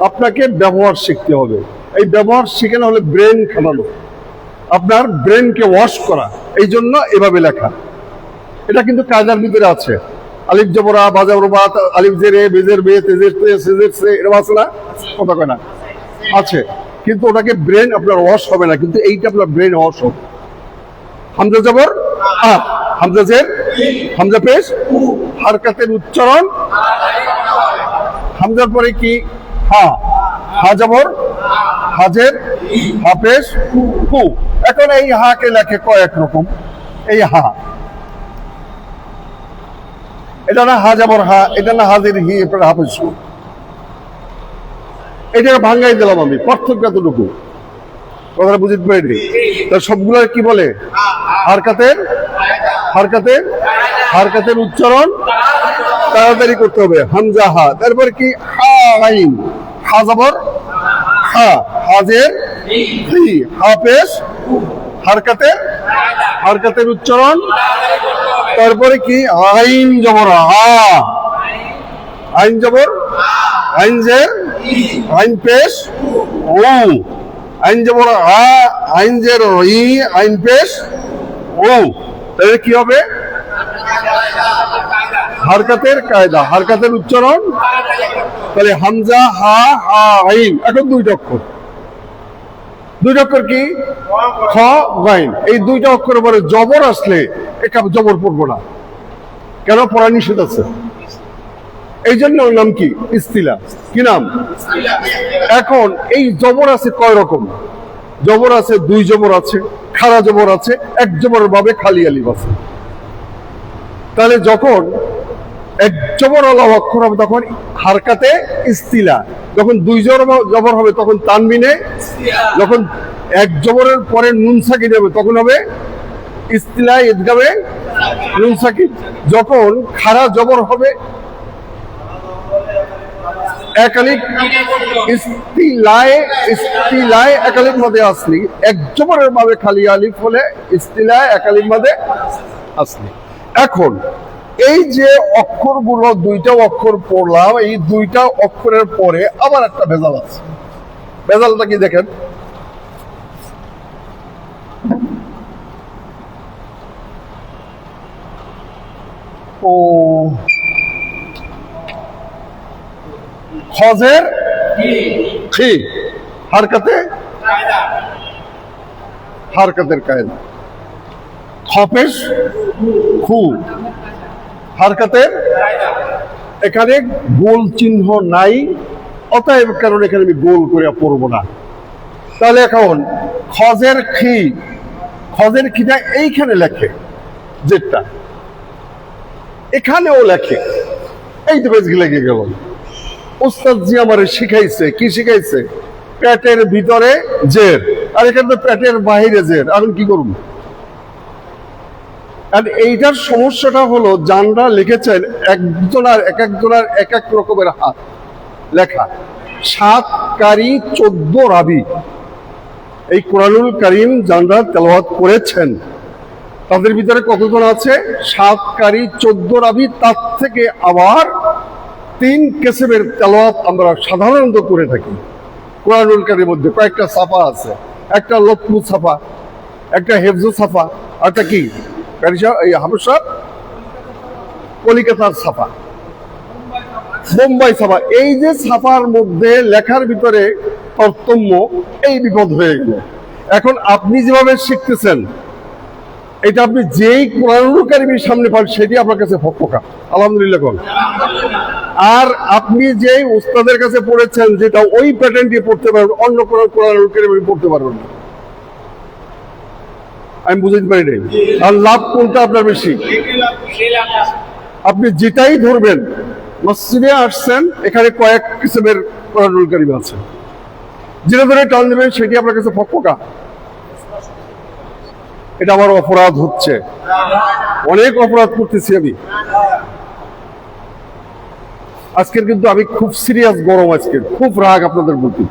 আপনাকে ব্যবহার শিখতে হবে। এই ব্যবহার শেখানো হলে ব্রেন খাটানো, আপনার ব্রেনকে ওয়াশ করা, এই জন্য এভাবে লেখা। এটা কিন্তু কায়দার ভিতরে আছে, আলিফ জবরা বাজাবর বা আলিফ জেরে বেজের বে তেজের তে সেজের সে, এরকম আছে না? কথা কয় না? আছে, কিন্তু ওটাকে ব্রেন আপনার ওয়াশ হবে না, কিন্তু এইটা আপনার ব্রেন ওয়াশ হবে। হামজা জবর আ, হামজা জের, হামজা পেশ, হারকাতের উচ্চারণ, হামজার পরে কি হা, হা জবর, হাজের, হাফেজ, কু। এখন এই হাকে লেখে কয়েক রকম। এই হা, এটা না হা জবর হা, এটা না হাজের হি, এটা হাফেজ কু। এটাকে ভাঙ্গাই দিলাম আমি, পার্থক্য এতটুকু, কথাটা বুঝতে পারি। তার সবগুলো কি বলে? হারকাতের, হারকাতের, হারকাতের উচ্চারণ তাড়াতাড়ি করতে হবে। হামজা হা, তারপর কি হা আইন, হা জবর হা, হাজের হি, হাফেজ, হারকাতের, হারকাতের উচ্চারণ, তারপরে কি আইন জবর হা, আইন জবর, আইন জের, আইন পেশ, ও, আইন জবর আ, আইন জের ই, আইন পেশ, ও। তাহলে কি হবে? হারকাতের কায়দা, হারকাতের উচ্চারণ। তাহলে হামজা হা হা আইন, এখন দুইটা অক্ষর, দুইটা অক্ষর কি খ গাইন। এই দুইটা অক্ষরের পরে জবর আসলে এটা জবর পড়বো না, কেন? পড়া নিষেধ আছে। এই জন্য ওর নাম কি? ইস্তিলা। কি নাম? এখন এই জবর আছে কয় রকম? জবর আছে দুই জবর আছে, খাড়া জবর আছে, এক জবরের ভাবে খালি আলিফ আছে। তাহলে যখন এক জবর আলা অক্ষর হবে তখন হারকাতে ইস্তিলা, যখন দুই জবর হবে তখন তানবিনে, যখন এক জবরের পরে নুন সাকিন হবে তখন হবে ইস্তিলা ইদগামে নুন সাকিন, যখন খাড়া জবর হবে এক আলিফ ইস্তিলায়, ইস্তিলায় এক আলিফ মধ্যে আসলি, এক জবরের ভাবে খালি আলিফ হলে ইস্তিলায় এক আলিফ মধ্যে আসলি। এখন এই যে অক্ষরগুলো দুইটা অক্ষর পড়লাম, এই দুইটা অক্ষরের পরে আবার একটা ভেজাল আছে। ভেজালটা কি দেখেন, ও খজের খি, হারকাতে, হারকাতের কায়দা, খপেশ খু, হারকাতের। এখানে গোল চিহ্ন নাই, অতএব কারণে এখানে আমি গোল করে পড়বো না। তাহলে এখন খজের খি, খজের খিটা এইখানে লেখে, যেটা এখানেও লেখে, এই তো বেশ লেগে গেল। ওস্তাদ জি আমারে শিখাইছে, কি শিখাইছে? পেটের ভিতরে জের, আর এখানে তো পেটের বাহিরে জের। এখন কি করুন? আর এইটার সমস্যাটা হলো যানরা লিখেছেন একজনার এক একজনার এক এক রকমের হাত লেখা। 7 কারি 14 রাবি, এই কোরআনুল কারীম যানরা তেলাওয়াত করেছেন তাদের ভিতরে কতজন আছে? 7 কারি 14 রাবি। তার থেকে আবার 3 কেসেমের তেলাওয়াত আমরা সাধারণত করে থাকি। কোরআনুল কারীমের মধ্যে কয়েকটা ছাপা আছে, একটা লক্ষ্মু ছাপা, একটা হেফজু ছাপা, একটা কি হাবশা কলিকাতার ছাপা, বোম্বাই ছাপা। এই যে ছাপার মধ্যে লেখার ভিতরে তারতম্য, এই বিপদ হয়ে গেল। এখন আপনি যেভাবে শিখতেছেন এটা আপনি যেই কোরআনুল কারীমের সামনে পাবেন সেটি আপনার কাছে ফকফকা, আলহামদুলিল্লাহ কোন। আর আপনি যেই উস্তাদের কাছে পড়েছেন যেটা ওই প্যাটার্ন দিয়ে পড়তে পারবেন, অন্য কোনো কোরআনুল কারীম পড়তে পারবেন না। আমি বুঝতে পারি নাই। আর লাভ কোনটা আপনার বেশি? আপনি যেটাই ধরবেন, মসজিদে আসছেন, এখানে কয়েক কিসমের কোরআনুল কারীম আছে, যেটা ধরে টান দেবেন সেটি আপনার কাছে ফকফকা। এটা আমার অপরাধ হচ্ছে, অনেক অপরাধ করতেছি আমি আজকের। কিন্তু আমি খুব সিরিয়াস, গরম আজকে, খুব রাগ আপনাদের প্রতি,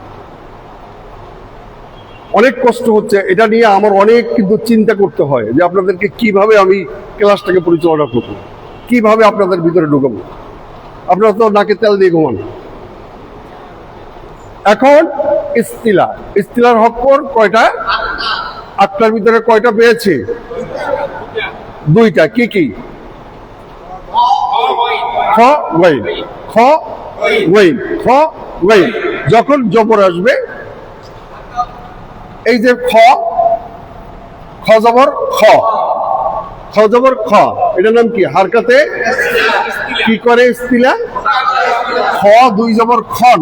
অনেক কষ্ট হচ্ছে। এটা নিয়ে আমার অনেক কিন্তু চিন্তা করতে হয় যে আপনাদেরকে কিভাবে আমি ক্লাসটাকে পরিচালনা করব, কিভাবে আপনাদের ভিতরে ঢুকাবো। আপনারা তো নাকে তেল দিয়ে ঘুমান। এখন ইস্তিলার হক্কর কয়টা? 8টার ভিতরে কয়টা পেয়েছি? 2টা। কি কি? খ ওয়াইন, খ ওয়াইন, খ ওয়াইন। যখন জবর আসবে, এই যে খ, খ জবর খ, খ জবর খ, এটার নাম কি? হারকাতে কি করে? ইস্তিলা। খ 2 জবর খন,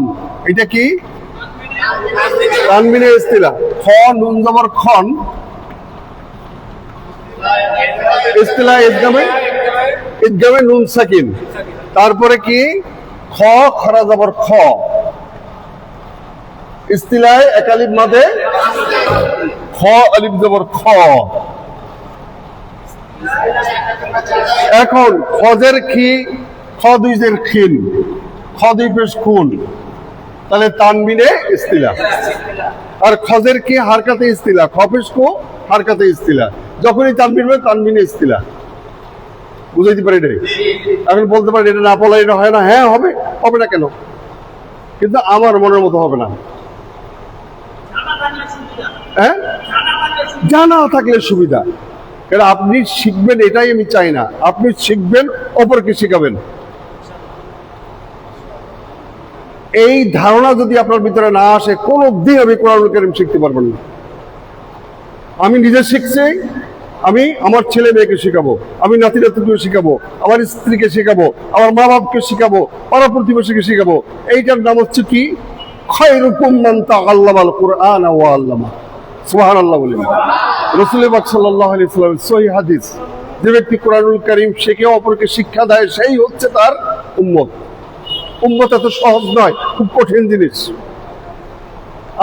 এটা কি? তানবিনে ইস্তিলা। খ নুন জবর খন, ইস্তিলা ইদগামে নুন সাকিন। তারপরে কি? খ খরা জবর খ, ইস্তিলায় এক আলিফ মাদে, খ আলিফ জবর খ। এখন খজের কি? খ 2 জের খিন, খ 2 পেশ খুন, তাহলে তানবিনে ইস্তিলা। আর খজের কি? হারকাতে ইস্তিলা, খ পেশ কো, হারকাতে ইস্তিলা। যখনই তানবিন হবে, তানবিনে ইস্তিলা। বুঝাইতে পারি নাই? এখন বলতে পারেন এটা না বলা এটা হয় না। হ্যাঁ হবে, হবে না কেন? কিন্তু আমার মনের মতো হবে না। হ্যাঁ, জানা থাকলে সুবিধা। কারণ আপনি শিখবেন, এটাই আমি চাই না। আপনি শিখবেন, অপরকে শিখাবেন। এই ধারণা যদি আপনার ভিতরে না আসে, কোনোদিন আমি কোরআনুল কারীম শিখতে পারবেন না। আমি নিজে শিখছি, আমি আমার ছেলে মেয়েকে শেখাবো, আমি নাতি নাতিকে শেখাবো, আমার স্ত্রীকে শেখাবো, আমার মা বাপকে শেখাবো, পাড়া প্রতিবেশীকে শেখাবো। এইটার নাম হচ্ছে কি? খায়রুকুম মান তাআল্লামাল কুরআন ওয়া আল্লামা। সুবহানাল্লাহ বলেন। রাসূল পাক সাল্লাল্লাহু আলাইহি ওয়াসাল্লামের সহিহ হাদিস, যে ব্যক্তি কোরআনুল কারীম শিখে অপরকে শিক্ষা দেয়, সেই হচ্ছে তার উম্মত। উম্মত এত সহজ নয়, খুব কঠিন জিনিস।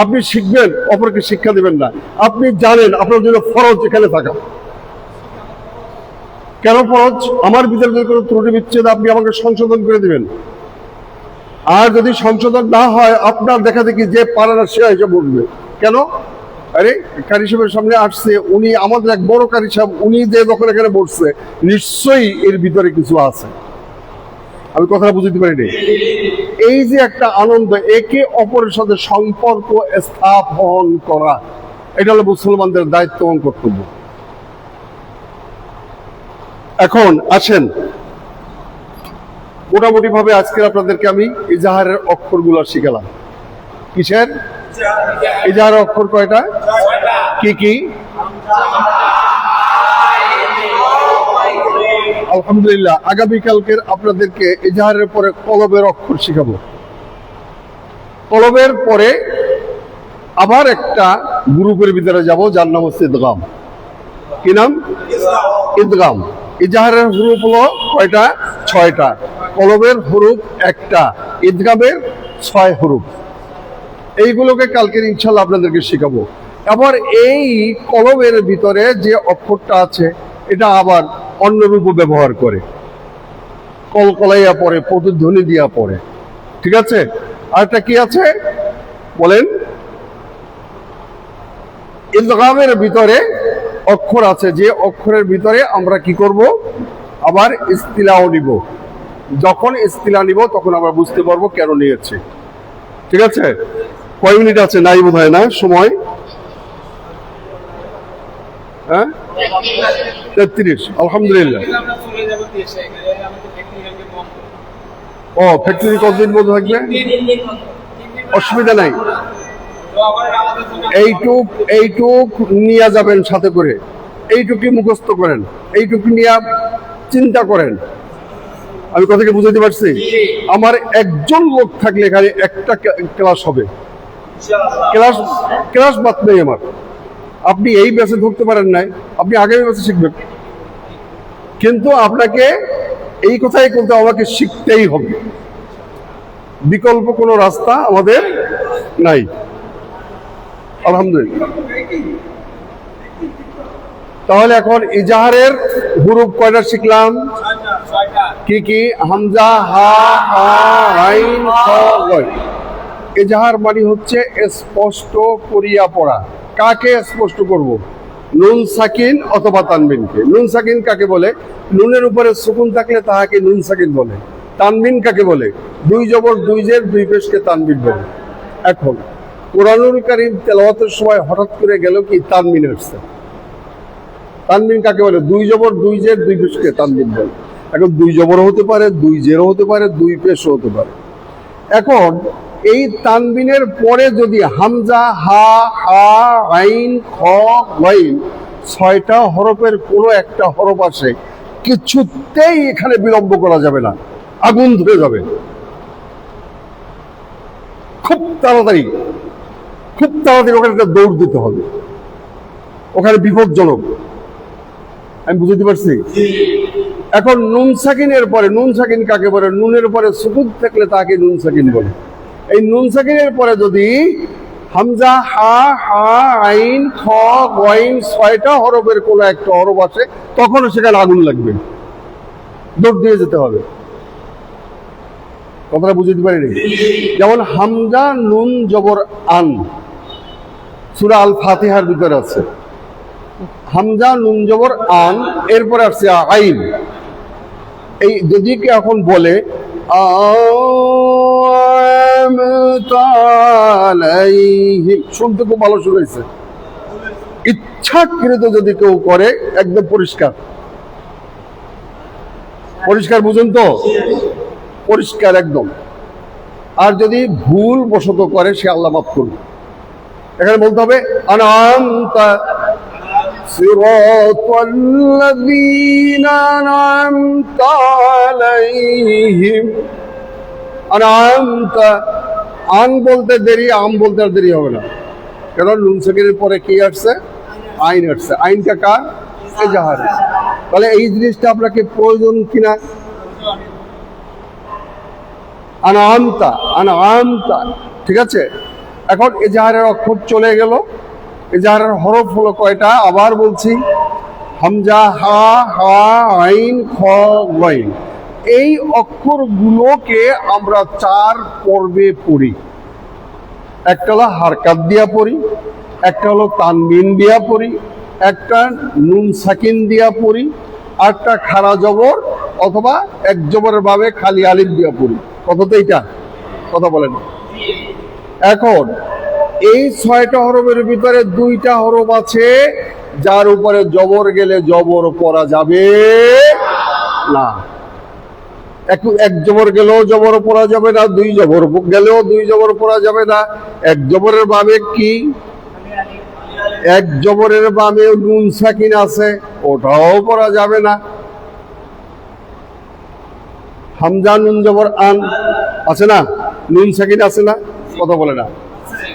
আপনি শিখবেন, অপরকে শিক্ষা দিবেন না। আপনি জানেন আপনার জন্য ফরজ এখানে থাকা। কেন ফরজ? আমার ভিতরে যদি কোনো ত্রুটি বিচ্ছেদ, আপনি আমাকে সংশোধন করে দিবেন। আর যদি সংশোধন না হয়, আপনার দেখা দেখি যে পারে না সে এসে বলবে। কেন? আরে কারি সাহেবের সামনে আসছে, উনি আমাদের এক বড় কারি সাহেব, উনি যে যখন এখানে বসছে, নিশ্চয়ই এর ভিতরে কিছু আছে। আমি কথাটা বুঝতে পারিনি। এই যে একটা আনন্দ, একে অপরের সাথে সম্পর্ক স্থাপন করা, এটা হলো মুসলমানদের দায়িত্ব এবং কর্তব্য। এখন আসেন, মোটামুটি ভাবে আজকে আপনাদেরকে আমি ইজাহারের অক্ষরগুলো শিখালাম। কিসের? ইজাহারের অক্ষর কয়টা? কি কি? আলহামদুলিল্লাহ, আগামীকালকের আপনাদেরকে ইজাহারের পরে কলবের অক্ষর শিখাবো। কলবের পরে আবার একটা গ্রুপের ভিতরে যাব, যার নাম হচ্ছে ইদগাম। কি নাম? ইদগাম। ইজাহারের হরুফ হলো কয়টা? 6টা। কলবের হরুফ 1টা, ইদগামের 6 হরুফ। এইগুলোকে কালকের ইনশাল্লাহ আপনাদেরকে শেখাবো। আবার এই কলবের ভিতরে যে অক্ষরটা আছে, এটা আবার অন্য রূপও ব্যবহার করে, কলকলাইয়া পড়ে, প্রতিধ্বনি দিয়া পড়ে। ঠিক আছে? আরেকটা কি আছে বলেন? ইদগামের ভিতরে অক্ষর আছে, যে অক্ষরের ভিতরে আমরা কি করব? আবার ইস্তিলাও নিব। যখন ইস্তিলা নিব, তখন আমরা বুঝতে পারবো কেন নিয়েছি। ঠিক আছে? কয় মিনিট আছে? নাই বোধ হয় না সময়। হ্যাঁ, 33। আলহামদুলিল্লাহ। ও, ফ্যাক্টরি কতদিন বন্ধ থাকবে? অসুবিধা নাই। এইটুক নিয়ে যাবেন সাথে করে, এইটুকু মুখস্থ করেন, এইটুকু নিয়ে চিন্তা করেন। আমি কথাকে বুঝাতে পারছি? আমার একজন লোক থাকলে এখানে একটা ক্লাস হবে, ক্লাস বাদ নেই আমার। আপনি এই ব্যাচে ধরতে পারেন নাই, আপনি আগামী ব্যাচে শিখবেন। কিন্তু আপনাকে এই কথাই কিন্তু আমাকে শিখতেই হবে, বিকল্প কোনো রাস্তা আমাদের নাই। আলহামদুলিল্লাহ। তাহলে এখন ইজাহারের হুরুফ কয়টা শিখলাম? কি কি? হামজা, হা, হা, আইন, খ, গয়। ইজাহার মানে হচ্ছে স্পষ্ট করিয়া পড়া। কাকে স্পষ্ট করব? নুন সাকিন অথবা তানবিনকে। নুন সাকিন কাকে বলে? নুনের উপরে সুকুন থাকলে তাহাকে নুন সাকিন বলে। তানবিন কাকে বলে? দুই জবর দুই জের দুই পেশকে তানবিন বলে। এখন কোরআনুল কারীম তেলাওয়াতের সময় হঠাৎ করে গেল কি তানবিন আসছে। তানবিন কাকে বলে? দুই জবর দুই জের দুই পেশকে তানবিন বলে। এখন দুই জবর হতে পারে, দুই জেরও হতে পারে, দুই পেশও হতে পারে। এখন এই তানবিনের পরে যদি হামজা, হা, হা, আইন, খ, গাইন 6টা হরফের কোনো একটা হরফ আসে, কিছুতেই এখানে বিলম্ব করা যাবে না, আগুন ধরে যাবে। খুব তাড়াতাড়ি ওখানে একটা দৌড় দিতে হবে, ওখানে বিপজ্জনক। আমি বুঝতে পারছি? এখন নুন সাকিনের পরে, নুন সাকিন কাকে বলে? নুনের পরে সুকুন থাকলে তাকে নুন সাকিন বলে। এই নুন সাকিনের পরে যদি হামজা, হা, হা, আইন, খ, গইন 6টা হরফের কোনো একটা হরফ আসে, তখনও সেখানে আগুন লাগবে, দৌড় দিয়ে যেতে হবে। কথাটা বুঝতে পারিনি? যেমন হামজা নুন জবর আন, সূরা আল ফাতিহার ভিতরে আছে। হামজা নুন জবর আন, এরপরে আসছে আইন। এই যদি কি এখন বলে শুনতে খুব ভালো শুনেছে, ইচ্ছাকৃত যদি কেউ করে একদম পরিষ্কার বুঝুন তো, পরিষ্কার একদম। আর যদি ভুল বশত করে সে আল্লাহ মাফ করবে। এখানে বলতে হবে আনআমতা সিরাতাল্লাযীনা আনআমতা আলাইহিম। আনআমতা, আন বলতে দেরি, আম বলতে আর দেরি হবে না, কারণ নুন সাকিনের পরে কি আসছে? আইন আসছে। আইনটা কার? ইজাহার। তাহলে এই জিনিসটা আপনাকে প্রয়োজন কিনা? আনআমতা, আনআমতা, ঠিক আছে। এখন ইজাহারের অক্ষর চলে গেল। ইজাহারের হরফ হলো কয়টা? আবার বলছি, হামজা, হা, হা, আইন, খ, গাইন। এই অক্ষরগুলোকে আমরা 4 পর্বে পড়ি। একটা হলো হারকাত দিয়া পড়ি, একটা হলো তানবিন দিয়া পড়ি, একটা নুন সাকিন দিয়া পড়ি, আরটা খাড়া জবর অথবা এক জবরের ভাবে খালি আলিফ দিয়া পড়ি। কত তো এইটা? কথা বলেন। এখন এই 6টা হরফের ভিতরে 2টা হরফ আছে যার উপরে জবর গেলে জবর পড়া যাবে না। এক জবর গেলেও জবর পড়া যাবে না, 2 জবর গেলেও 2 জবর পড়া যাবে না। এক জবরের বামে কি? এক জবরের বামে নুন সাকিন আছে, ওটাও পড়া যাবে না। হামজা নুন জবর আন আছে না, নুন সাকিন আছে না, কথা বলে না,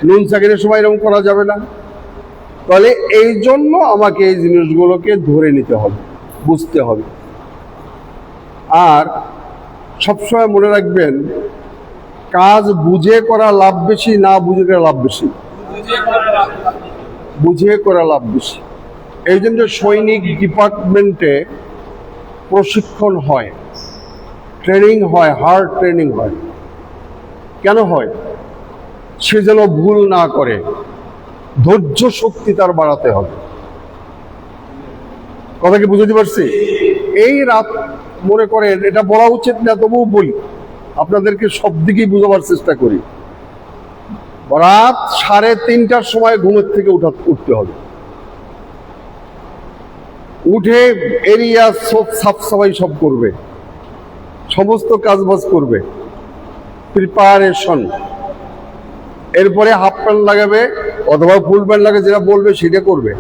নুন সাকিনের সময় এরকম করা যাবে না। তাহলে এই জন্য আমাকে এই জিনিসগুলোকে ধরে নিতে হবে, বুঝতে হবে। আর সবসময় মনে রাখবেন, কাজ বুঝে করা লাভ বেশি না বুঝে করা লাভ বেশি? বুঝে করা লাভ বেশি। এই জন্য সৈনিক ডিপার্টমেন্টে প্রশিক্ষণ হয়, ট্রেনিং হয়, হার্ড ট্রেনিং হয়। কেন হয়? সে যেন ভুল না করে, ধৈর্য শক্তি তার বাড়াতে হবে। কথা কি বুঝতে পারছি? এই রাত মনে করেন, এটা বলা উচিত না তবুও বলি, আপনাদেরকে সব দিকেই বোঝাবার চেষ্টা করি। রাত 3:30টার সময় ঘুমের থেকে উঠতে হবে। উঠে এরিয়া সব সাফ সাফাই সব করবে, সমস্ত কাজবাজ করবে, প্রিপারেশন। এরপরে হাফ প্যান্ট লাগাবে অথবা ফুল প্যান্ট লাগাবে, যেটা বলবে সেটা করবে।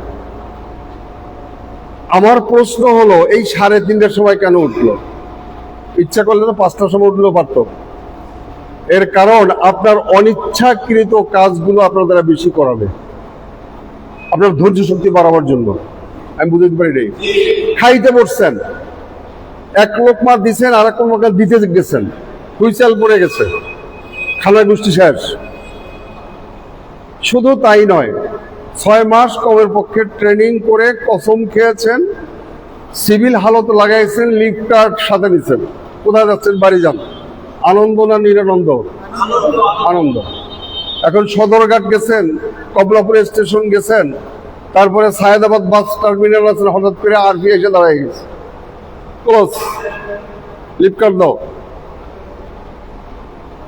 আমার প্রশ্ন হলো, এই 3:30টার সময় কেন উঠলো? ইচ্ছা করলে তো 5টার সময় উঠলেও পারত। এর কারণ আপনার অনিচ্ছাকৃত কাজগুলো আপনার দ্বারা বেশি করাবে, আপনার ধৈর্য শক্তি বাড়াবার জন্য। আমি বুঝতে পারি নাই। খাইতে বসছেন, এক লোকমা দিচ্ছেন, আর এক লোকমা দিতে গেছেন, হুইসেল পড়ে গেছে, খানা গোষ্ঠী শেষ। শুধু তাই নয়, 6 মাস কমের পক্ষে ট্রেনিং করে কসম খেয়েছেন, সিভিল হালত লাগাইছেন, লিফটার সাথে নিচ্ছেন। কোথায় যাচ্ছেন? বাড়ি যান। আনন্দ না নিরানন্দ? আনন্দ। এখন সদরঘাট গেছেন, কমলাপুর স্টেশন গেছেন, তারপরে সায়েদাবাদ বাস টার্মিনাল আছেন, হঠাৎ করে আরপি এসে দাঁড়ায় গেছে, ক্লোজ, লিফটার দাও।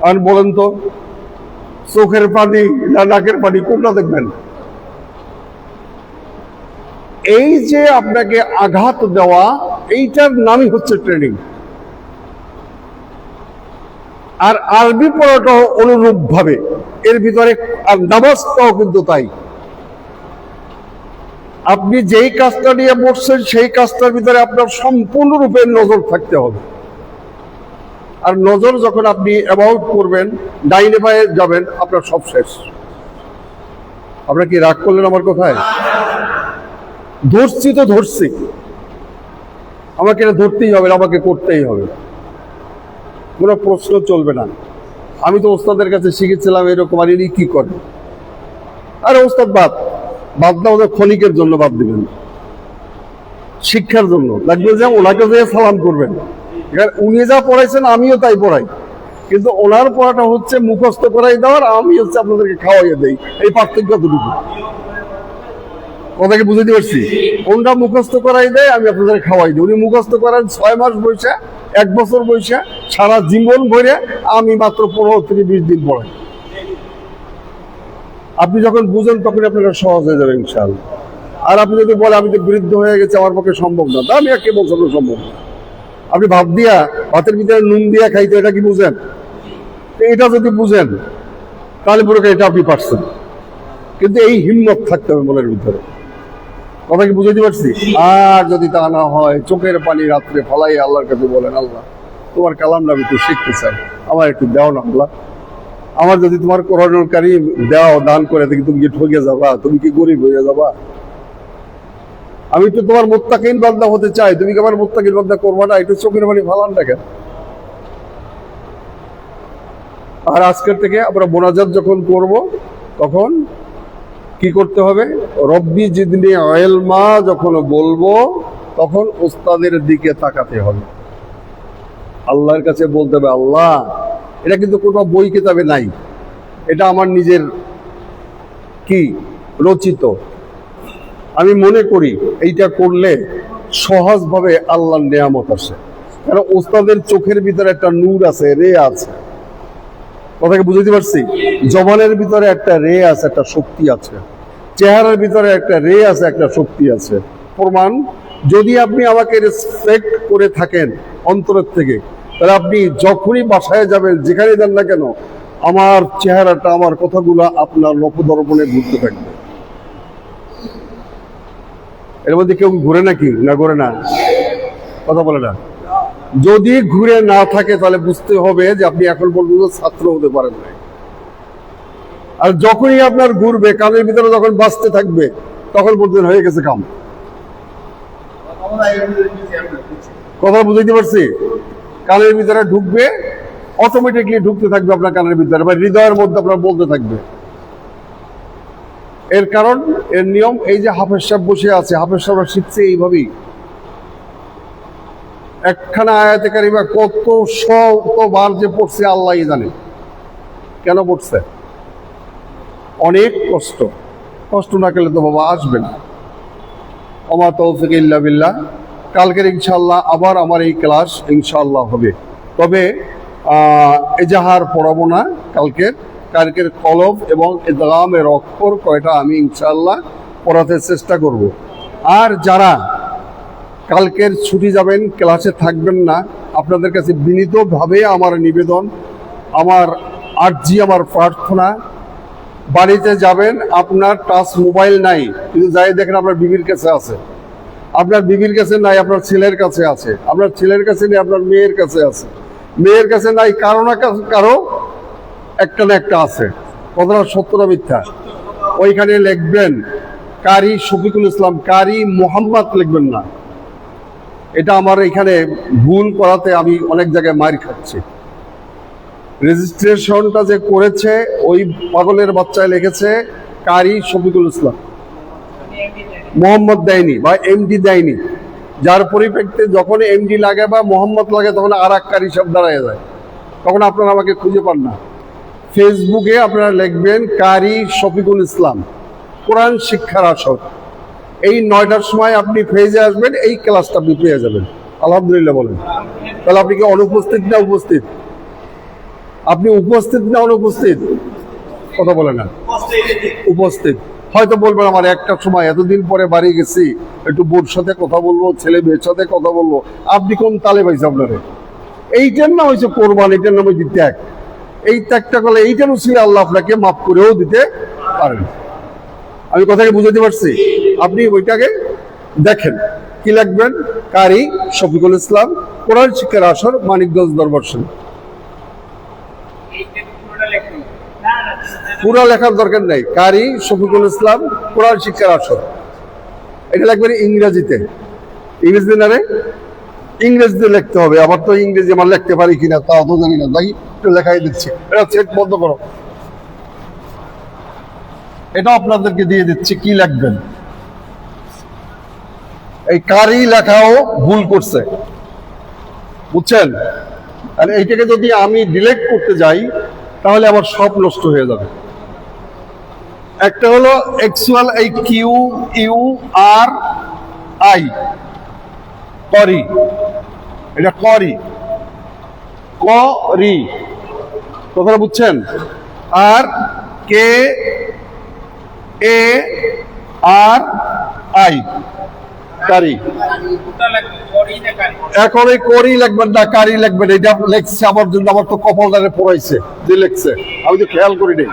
আর বলেন তো, চোখের পানি না নাকের পানি, কোনটা দেখবেন? এই যে আপনাকে আঘাত দেওয়া, এইটার নামই হচ্ছে ট্রেনিং। আর আরবি পড়াটাও অনুরূপ ভাবে এর ভিতরে, আর নামাজটাও কিন্তু তাই। আপনি যেই কাজটা নিয়ে বসছেন সেই কাজটার ভিতরে আপনার সম্পূর্ণরূপে নজর থাকতে হবে। আর নজর যখন আপনি অ্যাবাউট করবেন, ডাইনে পায়ে যাবেন, আপনার সব শেষ। আপনার কি রাগ করলেন আমার কথায়? ধরছি তো ধরছি, আমাকে এটা ধরতেই হবে, আমাকে করতেই হবে, কোনো প্রশ্ন চলবে না। আমি তো ওস্তাদের কাছে শিখেছিলাম এরকম, আর ইনি কি করে? আরে ওস্তাদ বাদ না, ওদের ক্ষণিকের জন্য বাদ দিবেন, শিক্ষার জন্য লাগবে যে ওনাকে যে সালাম করবেন। উনি যা পড়াইছেন আমিও তাই পড়াই, কিন্তু ওনার পড়াটা হচ্ছে মুখস্থ করাই দেওয়ার, আমি হচ্ছে আপনাদেরকে খাওয়াইয়ে দেই। এই পার্থক্য কতটুকু কথাকে বুঝাতে পারছি? ওনরা মুখস্থ করাই দেয়, আমি আপনাদের খাওয়াই দিই। উনি মুখস্থ করেন 6 মাস বয়সে, 1 বছর বয়সে, সারা জীবন ভরে, আমি মাত্র 15 থেকে 20 দিন পড়াই। আপনি যখন বুঝেন তখন আপনারা সহজ হয়ে যাবে ইনশাআল্লাহ। আর আপনি যদি বলে আমি তো বৃদ্ধ হয়ে গেছি, আমার পক্ষে সম্ভব না, তা আমি কে বলছেন সম্ভব না? আপনি ভাত দিয়া, ভাতের ভিতরে নুন দিয়া খাইতে, এটা কি বুঝেন? এটা যদি বুঝেন তাহলে পুরো এটা আপনি পারছেন, কিন্তু এই হিম্মত থাকতে হবে মনের ভিতরে। কথা কি বুঝাইতে পারছি? আর যদি তা না হয়, চোখের পানি রাত্রে ফলাই আল্লাহর কাছে বলেন, আল্লাহ তোমার কালামটা আমি একটু শিখতে চাই, আমার একটু দাও না আল্লাহ। আমার যদি তোমার কোরআনুল কারীম দাও, দান করে দেখি, তুমি কি ঠকে যাবা? তুমি কি গরিব হয়ে যাবা? আমি তো তোমার মুত্তাকিন বান্দা হতে চাই, তুমি কি আমার মুত্তাকিন বান্দা করবা না? একটু চোখের পানি ফালান দেখেন। আর আজকের থেকে আমরা মোনাজাত যখন করব, তখন কি করতে হবে? রব্বি জিদনি ইলমা যখন বলবো, তখন ওস্তাদের দিকে তাকাতে হবে, আল্লাহর কাছে বলতে হবে, আল্লাহ এটা কিন্তু কোনো বই কিতাবে নাই, এটা আমার নিজের কি রচিত। আমি মনে করি এইটা করলে সহজভাবে আল্লাহর নেয়ামত আসে, কারণ ওস্তাদের চোখের ভিতরে একটা নূর আছে, রে আছে। কথাকে বুঝাতে পারছি? জবানের ভিতরে একটা রে আছে, একটা শক্তি আছে, চেহারার ভিতরে একটা রে আছে, একটা শক্তি আছে। প্রমাণ, যদি আপনি আমাকে রেসপেক্ট করে থাকেন অন্তরের থেকে, তাহলে আপনি যখনই বাসায় যাবেন, যেখানে যান না কেন, আমার চেহারাটা, আমার কথাগুলো আপনার লোকদর্পণে ঘুরতে থাকবে। এর মধ্যে কেউ ঘুরে নাকি? না ঘুরে না, কথা বলে না। যদি ঘুরে না থাকে তাহলে বুঝতে হবে যে আপনি এখন পর্যন্ত ছাত্র হতে পারেন না। আর যখনই আপনার ঘুরবে, কানের ভিতরে যখন বাঁচতে থাকবে, তখন বলতেন হয়ে গেছে কাম। কথা বুঝাইতে পারছি? কানের ভিতরে ঢুকবে, অটোমেটিকলি ঢুকতে থাকবে আপনার কানের ভিতরে, বা হৃদয়ের মধ্যে আপনার বলতে থাকবে। এর কারণ, এর নিয়ম এই যে হাফেজ সাহেব বসে আছে, হাফেজ সাহেবরা শিখছে এইভাবেই। একখানা আয়াতে কারিমা কতবার যে পড়ছে আল্লাহই জানে। কেন পড়ছে? অনেক কষ্ট না করলে তো বাবা আসবে না। ওমা তৌফিক ইল্লা বিল্লাহ। কালকের ইনশাআল্লাহ আবার আমার এই ক্লাস ইনশাআল্লাহ হবে, তবে এজাহার পড়াবো না। কালকের কলব এবং ইদগামের অক্ষর কয়টা আমি ইনশাআল্লাহ পড়াতে চেষ্টা করব। আর যারা কালকের ছুটি যাবেন, ক্লাসে থাকবেন না, আপনাদের কাছে বিনীতভাবে আমার নিবেদন, আমার আর্জি, আমার প্রার্থনা, বাড়িতে যাবেন, আপনার টাচ মোবাইল নাই, কিন্তু যাই দেখেন আপনার বিবির কাছে আছে, আপনার বিবির কাছে নাই, আপনার ছেলের কাছে আছে, আপনার ছেলের কাছে নেই, আপনার মেয়ের কাছে আছে, মেয়ের কাছে নাই, কারো না কারো একটা না একটা আছে। কথাটা সত্য না মিথ্যা? ওইখানে লিখবেন কারি শফিকুল ইসলাম, কারি মোহাম্মদ লিখবেন না। এটা আমার এখানে ভুল করাতে আমি অনেক জায়গায় মার খাচ্ছি। রেজিস্ট্রেশনটা যে করেছে ওই পাগলের বাচ্চায় লিখেছে কারি শফিকুল ইসলাম, মোহাম্মদ দেয়নি বা এমডি দেয়নি, যার পরিপ্রেক্ষিতে যখন এমডি লাগে বা মোহাম্মদ লাগে তখন আর এক কারি সব দাঁড়ায় যায়, তখন আপনারা আমাকে খুঁজে পান না। ফেসবুকে আপনারা লিখবেন কারি শফিকুল ইসলাম কোরআন শিক্ষার আসর, এই 9টার সময় আপনি ফেজে আসবেন, এই ক্লাসটা আপনি পেয়ে যাবেন। আলহামদুলিল্লাহ বলেন। তাহলে আপনি কি অনুপস্থিত না উপস্থিত? আপনি উপস্থিত না অনুপস্থিত? কথা বলে না, উপস্থিত। হয়তো বলবেন আমার একটার সময় এতদিন পরে বাড়ি গেছি, একটু বোর সাথে কথা বলবো, ছেলে মেয়ের সাথে কথা বলবো। আপনি কোন তালে পাইছে আপনারে? এইটার নাম হয়েছে কোরবান, এইটার নাম হয়েছে ত্যাগ। এই ত্যাগটা করলে এইটার উচিত আল্লাহ আপনাকে মাফ করেও দিতে পারেন। আমি কথাকে বুঝাতে পারছি? আপনি ওইটাকে দেখেন, কি লাগবেন? কারি শফিকুল ইসলাম কোরআন শিক্ষার আসর, মানিকগঞ্জ দরবার শরীফ। পুরা লেখার দরকার নেই, কারি শফিকুল ইসলাম কোরআন শিক্ষার আসর। এটা লাগবে ইংরেজিতে। ইংরেজিতে না রে, ইংরেজিতে লিখতে হবে। আবার তো ইংরেজি আমার লিখতে পারি কিনা তা তো জানি না, তাই একটু লেখাই দিচ্ছি। এটা সেট বন্ধ করো, এটা আপনাদেরকে দিয়ে দিচ্ছি কি লিখবেন। এই কারি লেখাও ভুল করছে, বুঝছেন? আর এইটাকে যদি আমি ডিলেট করতে যাই তাহলে আমার সব নষ্ট হয়ে যাবে। একটা হলো অ্যাকচুয়াল, এই কিউ ইউ আর আই, করি, এটা করি, করি, কথাটা বুঝছেন? আর কে এ আর আই, কারি। এখন এই করি লাগবেন না কারি লাগবেন, এটা লেখছে আমার জন্য, আমার তো কপালদারে পড়াইছে যে লেখছে, আমি তো খেয়াল করি নাই।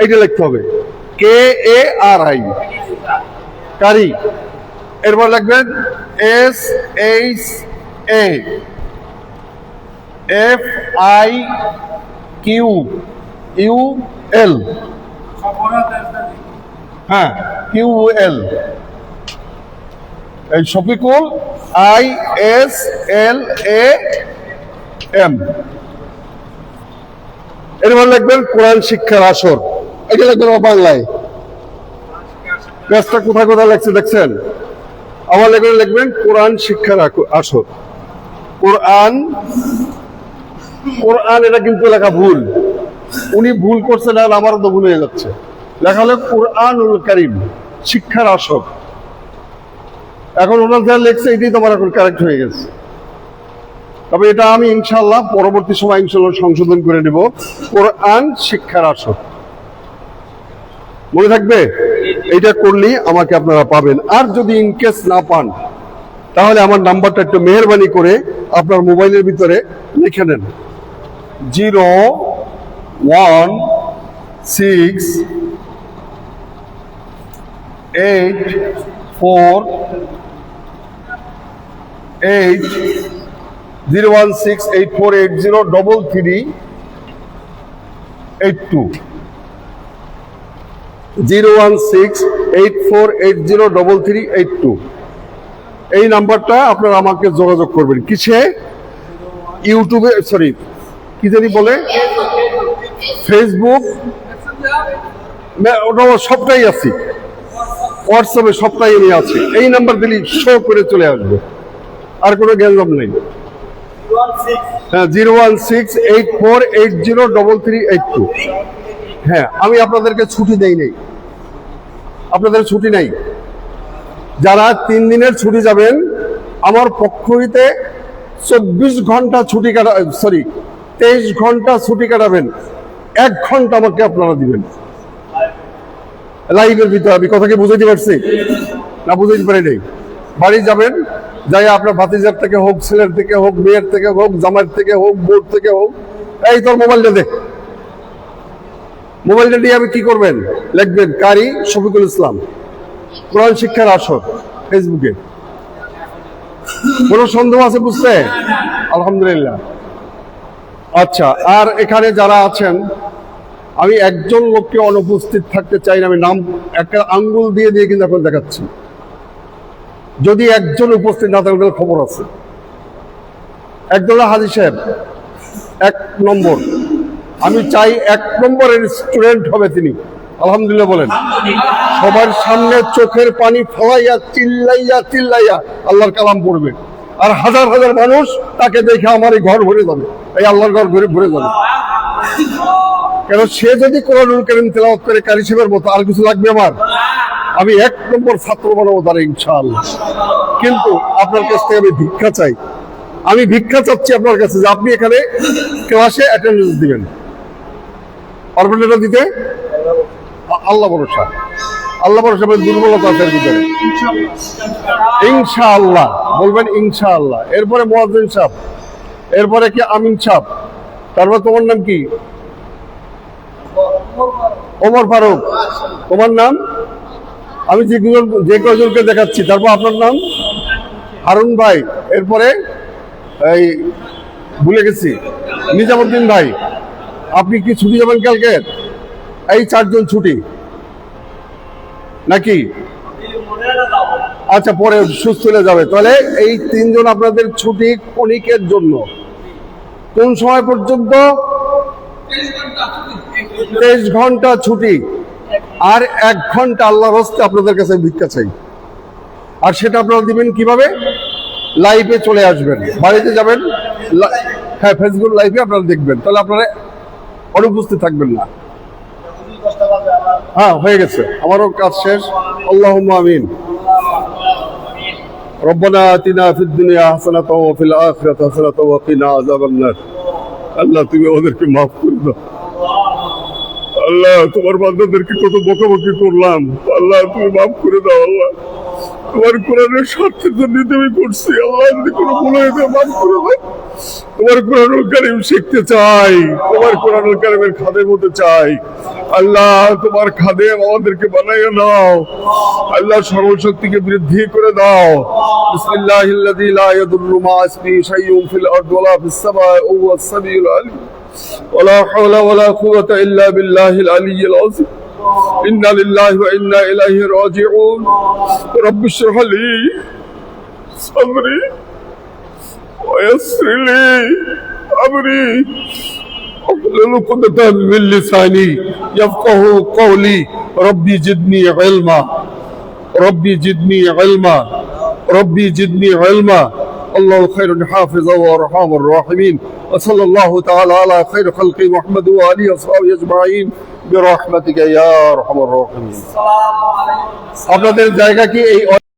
এইটা লিখতে হবে কে এ আর আই, কারি। এরপর লিখবেন S H A F I Q U L, হ্যাঁ কিউ এল, এই Shafiqul, I S L A M. এরপর লিখবেন কোরআন শিক্ষার আসর, এটা লিখবেন বাংলায়। পেজটা কোথায় কোথায় লেখছে দেখছেন? আমার লিখবেন কোরআন শিক্ষার আসর। কোরআন, কোরআন এটা কিন্তু লেখা ভুল, উনি ভুল করছেন আর আমারও তো ভুল হয়ে যাচ্ছে। লেখা হলো কোরআনুল কারীম শিক্ষার আসর। এখন ওনার যা লেখছে এটাই তোমার এখন কারেক্ট হয়ে গেছে। তবে এটা আমি ইনশাল্লাহ পরবর্তী সময় ইনশাল্লাহ সংশোধন করে নেব। কোরআন শিক্ষার আসর মনে থাকবে, এইটা করলেই আমাকে আপনারা পাবেন। আর যদি ইনকেস না পান তাহলে আমার নাম্বারটা একটু মেহেরবানি করে আপনার মোবাইলের ভিতরে লিখে নেন, 01684803382 এই নাম্বারটা আপনারা আমাকে যোগাযোগ করবেন। কিসে? ইউটিউবে, সরি কি জানি বলে, ফেসবুক, সবটাই আছি, হোয়াটসঅ্যাপে সবটাই আমি আছি। এই নাম্বার দিলেই শো করে চলে আসবে, আর কোনো গ্যাঞ্জাম নেই। হ্যাঁ 01684803382। হ্যাঁ আমি আপনাদেরকে ছুটি দেই নাই, আপনাদের ছুটি নাই। যারা 3 দিনের ছুটি যাবেন আমার পক্ষ হইতে 24 ঘন্টা ছুটি কাটা, সরি 23 ঘন্টা ছুটি কাটাবেন, 1 ঘন্টা আমাকে আপনারা দিবেন লাইভের ভিতরে। আমি কথাকে বুঝাইতে পারছি না? বুঝাইতে পারি নাই। বাড়ি যাবেন, যাই আপনার ভাতিজার থেকে হোক, ছেলের থেকে হোক, মেয়ের থেকে হোক, জামাইয়ের থেকে হোক, বোর থেকে হোক, এই তোর মোবাইলটা দে, মোবাইলটা নিয়ে আপনি কি করবেন? লিখবেন কারি শফিকুল ইসলাম কোরআন শিক্ষার আসর ফেসবুকে। কোনো সন্দেহ আছে বুঝতে? আলহামদুলিল্লাহ। আচ্ছা, আর এখানে যারা আছেন, আমি একজন লোককে অনুপস্থিত থাকতে চাই না, আমি নাম একটা আঙ্গুল দিয়ে দিয়ে কিন্তু এখন দেখাচ্ছি। যদি একজন উপস্থিত না থাকলে খবর আছে। একদলা হাজী সাহেব 1 নম্বর, আমি চাই 1 নম্বরের স্টুডেন্ট হবে তিনি। আলহামদুলিল্লাহ বলেন। সবার সামনে চোখের পানি ফলাইয়া চিল্লাইয়া চিল্লাইয়া আল্লাহর কালাম পড়বে, আর হাজার হাজার মানুষ তাকে দেখে আমার এই ঘর ভরে যাবে, এই আল্লাহর ঘর ভরে যাবে। কেন সে যদি কোরআনুল কারীম তেলাওয়াত করে কারি সাহেবের মতো, আর কিছু লাগবে আমার? আমি 1 নম্বর ছাত্র বানাবো তার ইনশাআল্লাহ। কিন্তু আপনার কাছ থেকে আমি ভিক্ষা চাই, আমি ভিক্ষা চাচ্ছি আপনার কাছে যে আপনি এখানে ক্লাসে অ্যাটেন্ডেন্স দিবেন। পারবেন এটা দিতে? আল্লাহ ভরসা, আল্লাহ ভরসা। দুর্বলতা আছে এর ভিতরে। ইনশাআল্লাহ বলবেন ইনশাআল্লাহ। এরপরে মুয়াজ্জিন সাহেব, এরপরে কি আমিন সাহেব, তারপর তোমার নাম কি? ওমর ফারুক। তোমার নাম? আমি যে কয়জনকে দেখাচ্ছি। তারপর আপনার নাম? হারুন ভাই। এরপরে এই ভুলে গেছি, নিজামুদ্দিন ভাই। আপনি কি ছুটি যাবেন কালকে? এই 4 জন ছুটি নাকি? আচ্ছা, পরে সুস্থ হয়ে যাবে। তাহলে এই 3 জন আপনাদের ছুটি ক্ষণিকের জন্য। কোন সময় পর্যন্ত? 23 ঘন্টা ছুটি। আর 1 ঘন্টা আল্লাহর হস্তে আপনাদের কাছে ভিক্ষা চাই। আর সেটা আপনারা দিবেন কিভাবে? লাইভে চলে আসবেন, বাড়িতে যাবেন, হ্যাঁ ফেসবুক লাইভে আপনারা দেখবেন, তাহলে আপনারা অনুপস্থিত থাকবেন না। হ্যাঁ, হয়ে গেছে, আমারও কাজ শেষ। আল্লাহুম্মা আমিন। রব্বানা আতিনা ফিদ দুনিয়া হাসানাতাও ওয়া ফিল আখিরাতি হাসানাতাও ওয়া কিনা আযাবান নার। আল্লাহ তুমি ওদেরকে মাফ করে দাও। আল্লাহ তোমার বান্দাদেরকে কত বকাবকি করলাম, আল্লাহ তুমি মাফ করে দাও। আল্লাহ তোমার কোরআনের স্বার্থের জন্য তুমি করছি। আল্লাহ যদি কোনো ভুল হয়ে যায় মাফ করে দাও। তোমার কোরআনুল কারীম শিখতে চাই, তোমার কোরআনুল কারীমের খাদেম হতে চাই। আল্লাহ তোমার খাদেম আমাদেরকে বানাইয়া নাও। আল্লাহ সর্বশক্তিকে বৃদ্ধি করে দাও। বিসমিল্লাহিল্লাযী লা ইয়াদুররু মা ইসমিহি শাইউন ফিল আরদি ওয়া লা ফিস সামাই ওয়া হুয়াস সামিউল আলীম। ওয়ালা হাওলা ওয়ালা কুওয়াতা ইল্লা বিল্লাহিল আলিয়্যিল আযীম। ইন্না লিল্লাহি ওয়া ইন্না ইলাইহি রাজিউন। রাব্বি ইশরাহ লি সাদরি ওয়া ইয়াসসির লি আমরি واحلل عقدة من لساني يفقهوا قولي ربي زدني علما ربي زدني علما ربي زدني علما الله خير حافظا وارحم الراحمين وصلى الله تعالى على خير خلق محمد وآله وصحبه أجمعين برحمتك يا أرحم الراحمين. আপনাদের জায়গা কি এই